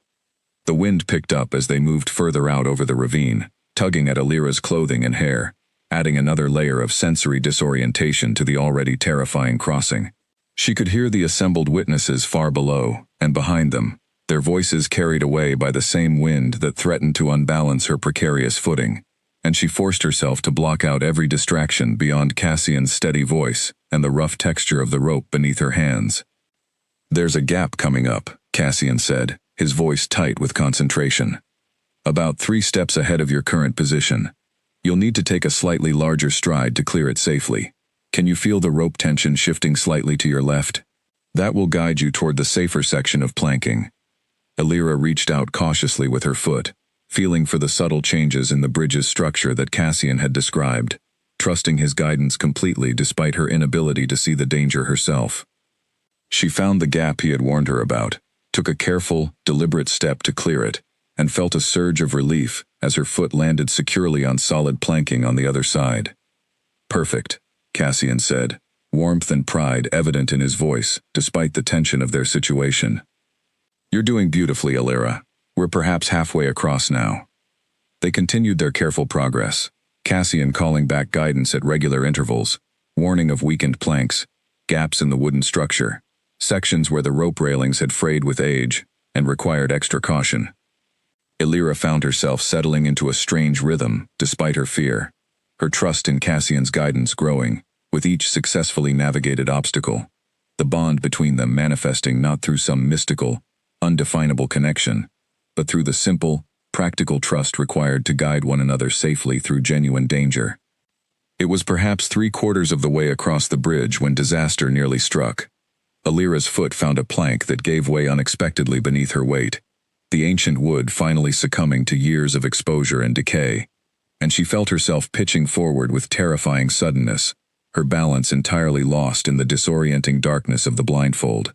The wind picked up as they moved further out over the ravine, tugging at Elira's clothing and hair, adding another layer of sensory disorientation to the already terrifying crossing. She could hear the assembled witnesses far below, and behind them, their voices carried away by the same wind that threatened to unbalance her precarious footing, and she forced herself to block out every distraction beyond Cassian's steady voice and the rough texture of the rope beneath her hands. "There's a gap coming up," Cassian said, his voice tight with concentration. "About 3 steps ahead of your current position. You'll need to take a slightly larger stride to clear it safely. Can you feel the rope tension shifting slightly to your left? That will guide you toward the safer section of planking." Alira reached out cautiously with her foot, feeling for the subtle changes in the bridge's structure that Cassian had described, trusting his guidance completely despite her inability to see the danger herself. She found the gap he had warned her about, took a careful, deliberate step to clear it, and felt a surge of relief as her foot landed securely on solid planking on the other side. "Perfect," Cassian said, warmth and pride evident in his voice despite the tension of their situation. "You're doing beautifully, Alira. We're perhaps halfway across now." They continued their careful progress, Cassian calling back guidance at regular intervals, warning of weakened planks, gaps in the wooden structure, sections where the rope railings had frayed with age and required extra caution. Alira found herself settling into a strange rhythm despite her fear, her trust in Cassian's guidance growing with each successfully navigated obstacle, the bond between them manifesting not through some mystical, undefinable connection, but through the simple, practical trust required to guide one another safely through genuine danger. It was perhaps 3/4 of the way across the bridge when disaster nearly struck. Alira's foot found a plank that gave way unexpectedly beneath her weight, the ancient wood finally succumbing to years of exposure and decay, and she felt herself pitching forward with terrifying suddenness, her balance entirely lost in the disorienting darkness of the blindfold.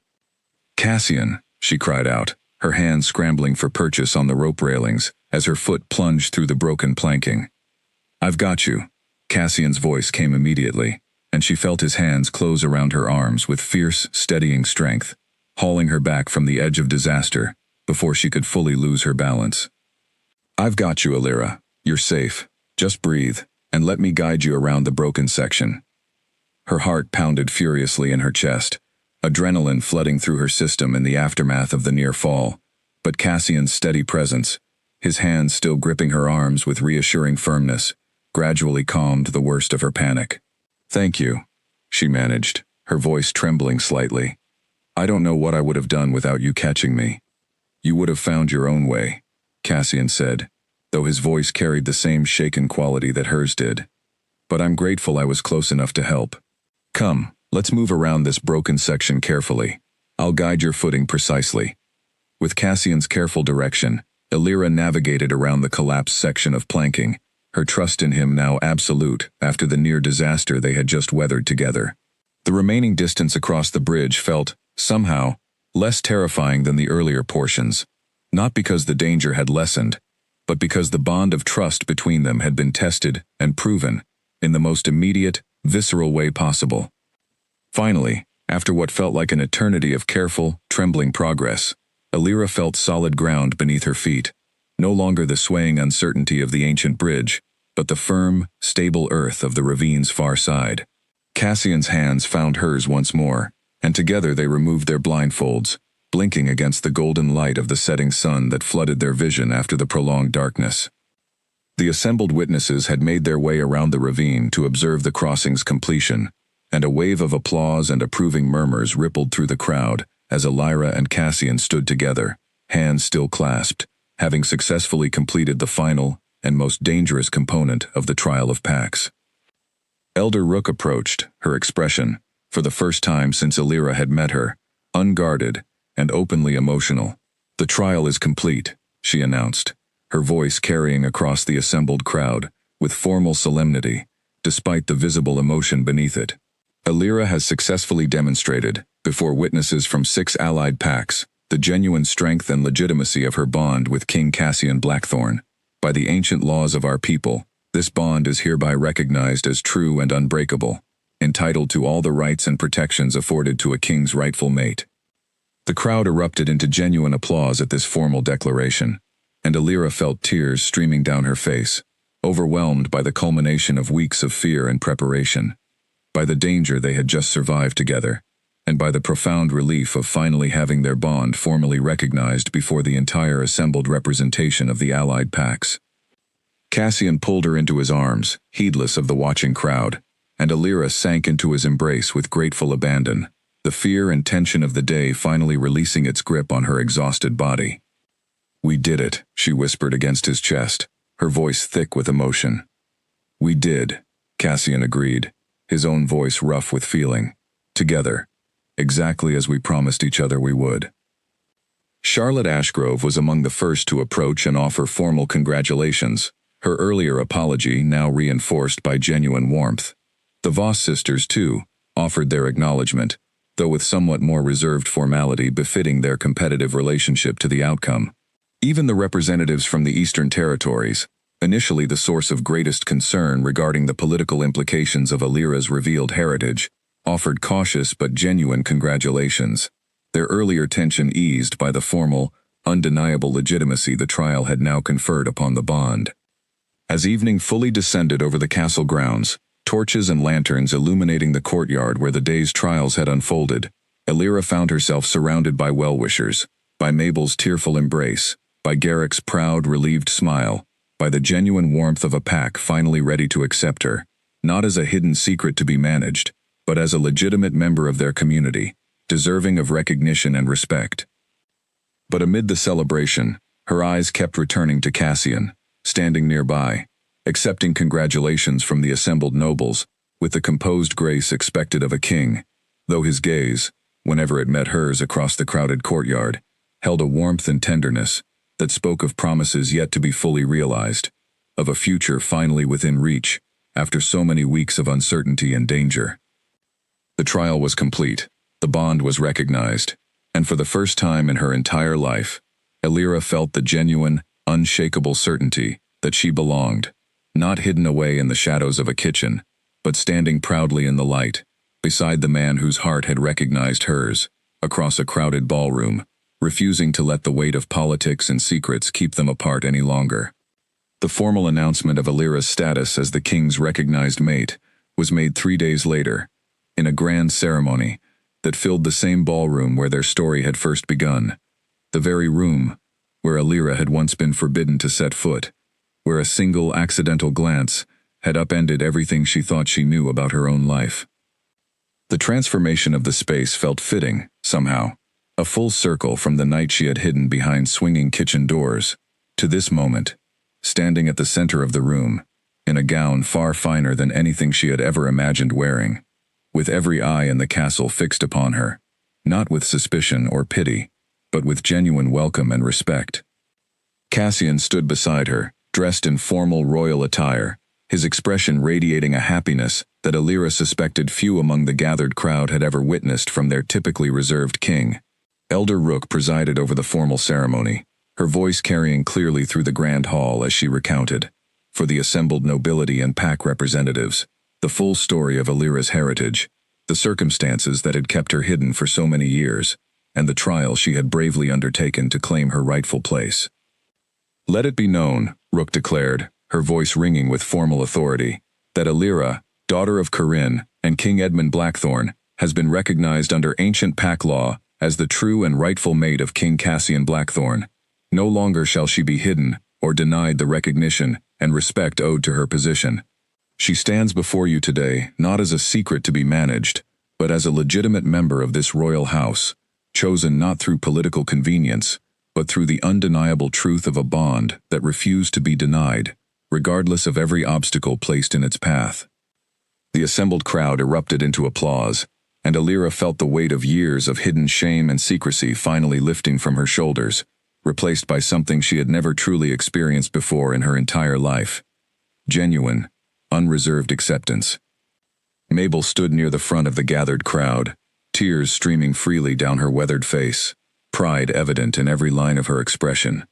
"Cassian," she cried out, her hands scrambling for purchase on the rope railings as her foot plunged through the broken planking. "I've got you." Cassian's voice came immediately, and she felt his hands close around her arms with fierce, steadying strength, hauling her back from the edge of disaster before she could fully lose her balance. "I've got you, Alira. You're safe. Just breathe, and let me guide you around the broken section." Her heart pounded furiously in her chest, adrenaline flooding through her system in the aftermath of the near fall, but Cassian's steady presence, his hands still gripping her arms with reassuring firmness, gradually calmed the worst of her panic. "Thank you," she managed, her voice trembling slightly. "I don't know what I would have done without you catching me." "You would have found your own way," Cassian said, though his voice carried the same shaken quality that hers did. "But I'm grateful I was close enough to help. Come, let's move around this broken section carefully. I'll guide your footing precisely." With Cassian's careful direction, Alira navigated around the collapsed section of planking, her trust in him now absolute after the near disaster they had just weathered together. The remaining distance across the bridge felt, somehow, less terrifying than the earlier portions, not because the danger had lessened, but because the bond of trust between them had been tested and proven in the most immediate, visceral way possible. Finally, after what felt like an eternity of careful, trembling progress, Alira felt solid ground beneath her feet, no longer the swaying uncertainty of the ancient bridge, but the firm, stable earth of the ravine's far side. Cassian's hands found hers once more, and together they removed their blindfolds, blinking against the golden light of the setting sun that flooded their vision after the prolonged darkness. The assembled witnesses had made their way around the ravine to observe the crossing's completion, and a wave of applause and approving murmurs rippled through the crowd as Alira and Cassian stood together, hands still clasped, having successfully completed the final and most dangerous component of the trial of Pax. Elder Rook approached, her expression, for the first time since Alira had met her, unguarded and openly emotional. "The trial is complete," she announced, her voice carrying across the assembled crowd with formal solemnity, despite the visible emotion beneath it. "Alira has successfully demonstrated, before witnesses from 6 allied packs, the genuine strength and legitimacy of her bond with King Cassian Blackthorn. By the ancient laws of our people, this bond is hereby recognized as true and unbreakable, entitled to all the rights and protections afforded to a king's rightful mate." The crowd erupted into genuine applause at this formal declaration, and Alira felt tears streaming down her face, overwhelmed by the culmination of weeks of fear and preparation, by the danger they had just survived together, and by the profound relief of finally having their bond formally recognized before the entire assembled representation of the allied pacts. Cassian pulled her into his arms, heedless of the watching crowd, and Alira sank into his embrace with grateful abandon, the fear and tension of the day finally releasing its grip on her exhausted body. "We did it," she whispered against his chest, her voice thick with emotion. "We did," Cassian agreed, his own voice rough with feeling. "Together, exactly as we promised each other we would." Charlotte Ashgrove was among the first to approach and offer formal congratulations, her earlier apology now reinforced by genuine warmth. The Voss sisters, too, offered their acknowledgement, though with somewhat more reserved formality befitting their competitive relationship to the outcome. Even the representatives from the Eastern Territories, initially the source of greatest concern regarding the political implications of Alira's revealed heritage, offered cautious but genuine congratulations, their earlier tension eased by the formal, undeniable legitimacy the trial had now conferred upon the bond. As evening fully descended over the castle grounds, torches and lanterns illuminating the courtyard where the day's trials had unfolded, Alira found herself surrounded by well-wishers, by Mabel's tearful embrace, by Garrick's proud, relieved smile, by the genuine warmth of a pack finally ready to accept her, not as a hidden secret to be managed, but as a legitimate member of their community, deserving of recognition and respect. But amid the celebration, her eyes kept returning to Cassian, standing nearby, accepting congratulations from the assembled nobles, with the composed grace expected of a king, though his gaze, whenever it met hers across the crowded courtyard, held a warmth and tenderness that spoke of promises yet to be fully realized, of a future finally within reach, after so many weeks of uncertainty and danger. The trial was complete, the bond was recognized, and for the first time in her entire life, Alira felt the genuine, unshakable certainty that she belonged, not hidden away in the shadows of a kitchen, but standing proudly in the light, beside the man whose heart had recognized hers, across a crowded ballroom, refusing to let the weight of politics and secrets keep them apart any longer. The formal announcement of Alira's status as the king's recognized mate was made 3 days later, in a grand ceremony that filled the same ballroom where their story had first begun, the very room where Alira had once been forbidden to set foot, where a single accidental glance had upended everything she thought she knew about her own life. The transformation of the space felt fitting, somehow, a full circle from the night she had hidden behind swinging kitchen doors, to this moment, standing at the center of the room, in a gown far finer than anything she had ever imagined wearing, with every eye in the castle fixed upon her, not with suspicion or pity, but with genuine welcome and respect. Cassian stood beside her, dressed in formal royal attire, his expression radiating a happiness that Alira suspected few among the gathered crowd had ever witnessed from their typically reserved king. Elder Rook presided over the formal ceremony, her voice carrying clearly through the grand hall as she recounted, for the assembled nobility and pack representatives, the full story of Alira's heritage, the circumstances that had kept her hidden for so many years, and the trial she had bravely undertaken to claim her rightful place. "Let it be known," Rook declared, her voice ringing with formal authority, "that Alira, daughter of Corinne and King Edmund Blackthorn, has been recognized under ancient pack law as the true and rightful mate of King Cassian Blackthorn. No longer shall she be hidden or denied the recognition and respect owed to her position. She stands before you today not as a secret to be managed, but as a legitimate member of this royal house, chosen not through political convenience, but through the undeniable truth of a bond that refused to be denied, regardless of every obstacle placed in its path." The assembled crowd erupted into applause, and Alira felt the weight of years of hidden shame and secrecy finally lifting from her shoulders, replaced by something she had never truly experienced before in her entire life: genuine, unreserved acceptance. Mabel stood near the front of the gathered crowd, tears streaming freely down her weathered face, pride evident in every line of her expression.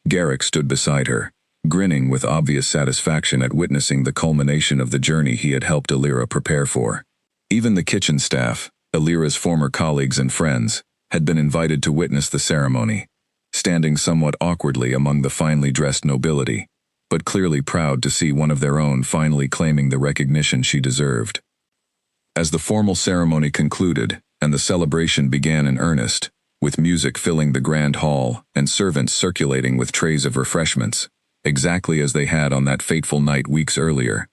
Garrick stood beside her, grinning with obvious satisfaction at witnessing the culmination of the journey he had helped Alira prepare for. Even the kitchen staff, Alira's former colleagues and friends, had been invited to witness the ceremony, standing somewhat awkwardly among the finely dressed nobility, but clearly proud to see one of their own finally claiming the recognition she deserved. As the formal ceremony concluded, and the celebration began in earnest, with music filling the grand hall and servants circulating with trays of refreshments, exactly as they had on that fateful night weeks earlier.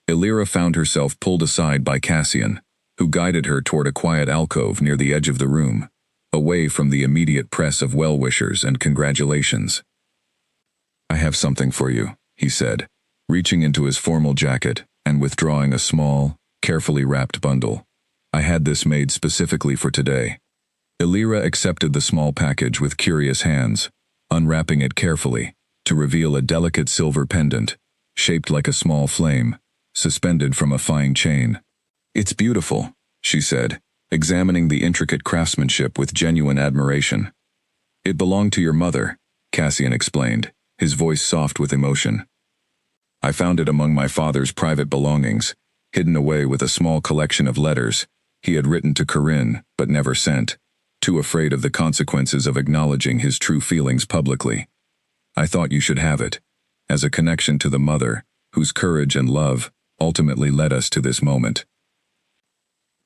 Illyra found herself pulled aside by Cassian, who guided her toward a quiet alcove near the edge of the room, away from the immediate press of well-wishers and congratulations. "I have something for you," he said, reaching into his formal jacket and withdrawing a small, carefully wrapped bundle. "I had this made specifically for today." Illyra accepted the small package with curious hands, unwrapping it carefully, to reveal a delicate silver pendant, shaped like a small flame, suspended from a fine chain. "It's beautiful," she said, examining the intricate craftsmanship with genuine admiration. "It belonged to your mother," Cassian explained, his voice soft with emotion. "I found it among my father's private belongings, hidden away with a small collection of letters he had written to Corinne but never sent, too afraid of the consequences of acknowledging his true feelings publicly. I thought you should have it, as a connection to the mother, whose courage and love ultimately led us to this moment."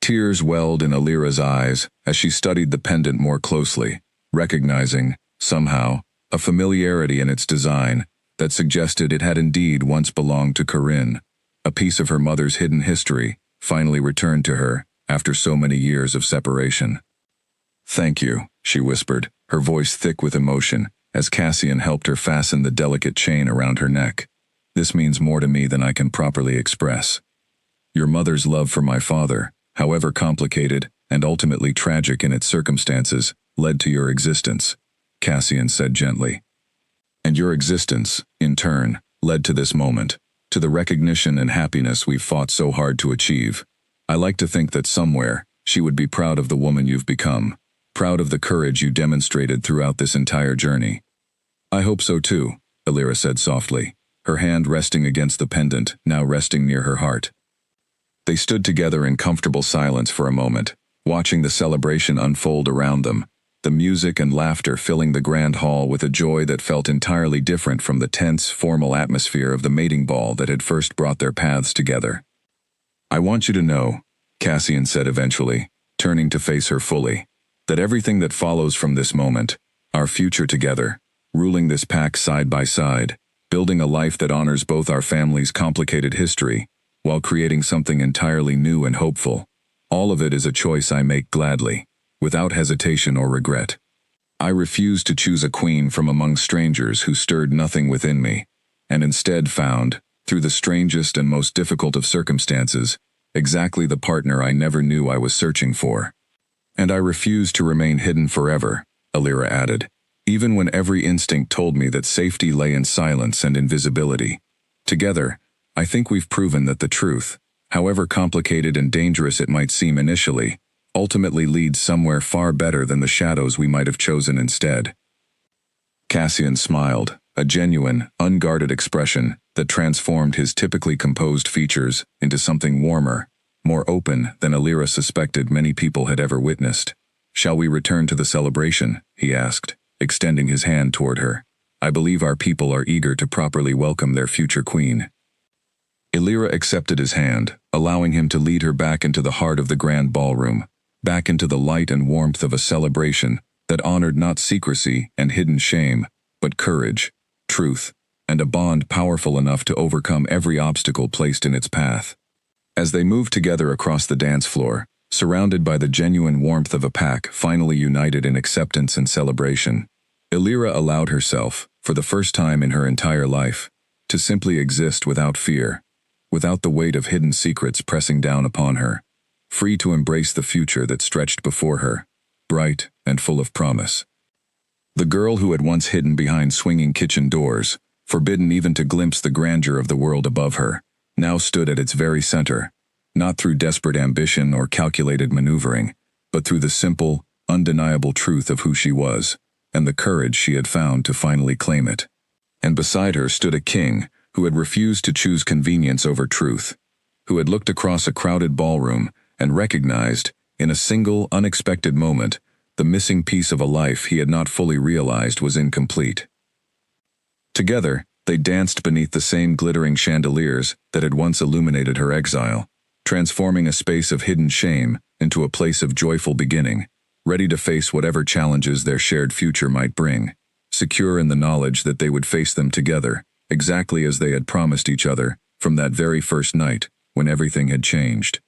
Tears welled in Illyra's eyes as she studied the pendant more closely, recognizing, somehow, a familiarity in its design that suggested it had indeed once belonged to Corinne, a piece of her mother's hidden history, finally returned to her after so many years of separation. "Thank you," she whispered, her voice thick with emotion, as Cassian helped her fasten the delicate chain around her neck. "This means more to me than I can properly express. Your mother's love for my father, however complicated and ultimately tragic in its circumstances, led to your existence," Cassian said gently. "And your existence, in turn, led to this moment, to the recognition and happiness we've fought so hard to achieve. I like to think that somewhere, she would be proud of the woman you've become, proud of the courage you demonstrated throughout this entire journey." "I hope so too," Illyra said softly, her hand resting against the pendant, now resting near her heart. They stood together in comfortable silence for a moment, watching the celebration unfold around them, the music and laughter filling the grand hall with a joy that felt entirely different from the tense, formal atmosphere of the mating ball that had first brought their paths together. "I want you to know," Cassian said eventually, turning to face her fully, "that everything that follows from this moment, our future together, ruling this pack side by side, building a life that honors both our families' complicated history, while creating something entirely new and hopeful, all of it is a choice I make gladly, without hesitation or regret. I refuse to choose a queen from among strangers who stirred nothing within me, and instead found, through the strangest and most difficult of circumstances, exactly the partner I never knew I was searching for. And I refuse to remain hidden forever," Illyra added, "even when every instinct told me that safety lay in silence and invisibility. Together, I think we've proven that the truth, however complicated and dangerous it might seem initially, ultimately leads somewhere far better than the shadows we might have chosen instead." Cassian smiled, a genuine, unguarded expression that transformed his typically composed features into something warmer, more open than Illyra suspected many people had ever witnessed. "Shall we return to the celebration?" he asked, extending his hand toward her. "I believe our people are eager to properly welcome their future queen." Illyra accepted his hand, allowing him to lead her back into the heart of the grand ballroom, back into the light and warmth of a celebration that honored not secrecy and hidden shame, but courage, truth, and a bond powerful enough to overcome every obstacle placed in its path. As they moved together across the dance floor, surrounded by the genuine warmth of a pack finally united in acceptance and celebration, Illyra allowed herself, for the first time in her entire life, to simply exist without fear, without the weight of hidden secrets pressing down upon her, free to embrace the future that stretched before her, bright and full of promise. The girl who had once hidden behind swinging kitchen doors, forbidden even to glimpse the grandeur of the world above her, now stood at its very center, not through desperate ambition or calculated maneuvering, but through the simple, undeniable truth of who she was, and the courage she had found to finally claim it. And beside her stood a king who had refused to choose convenience over truth, who had looked across a crowded ballroom and recognized, in a single, unexpected moment, the missing piece of a life he had not fully realized was incomplete. Together, they danced beneath the same glittering chandeliers that had once illuminated her exile, transforming a space of hidden shame into a place of joyful beginning, ready to face whatever challenges their shared future might bring, secure in the knowledge that they would face them together, exactly as they had promised each other from that very first night when everything had changed.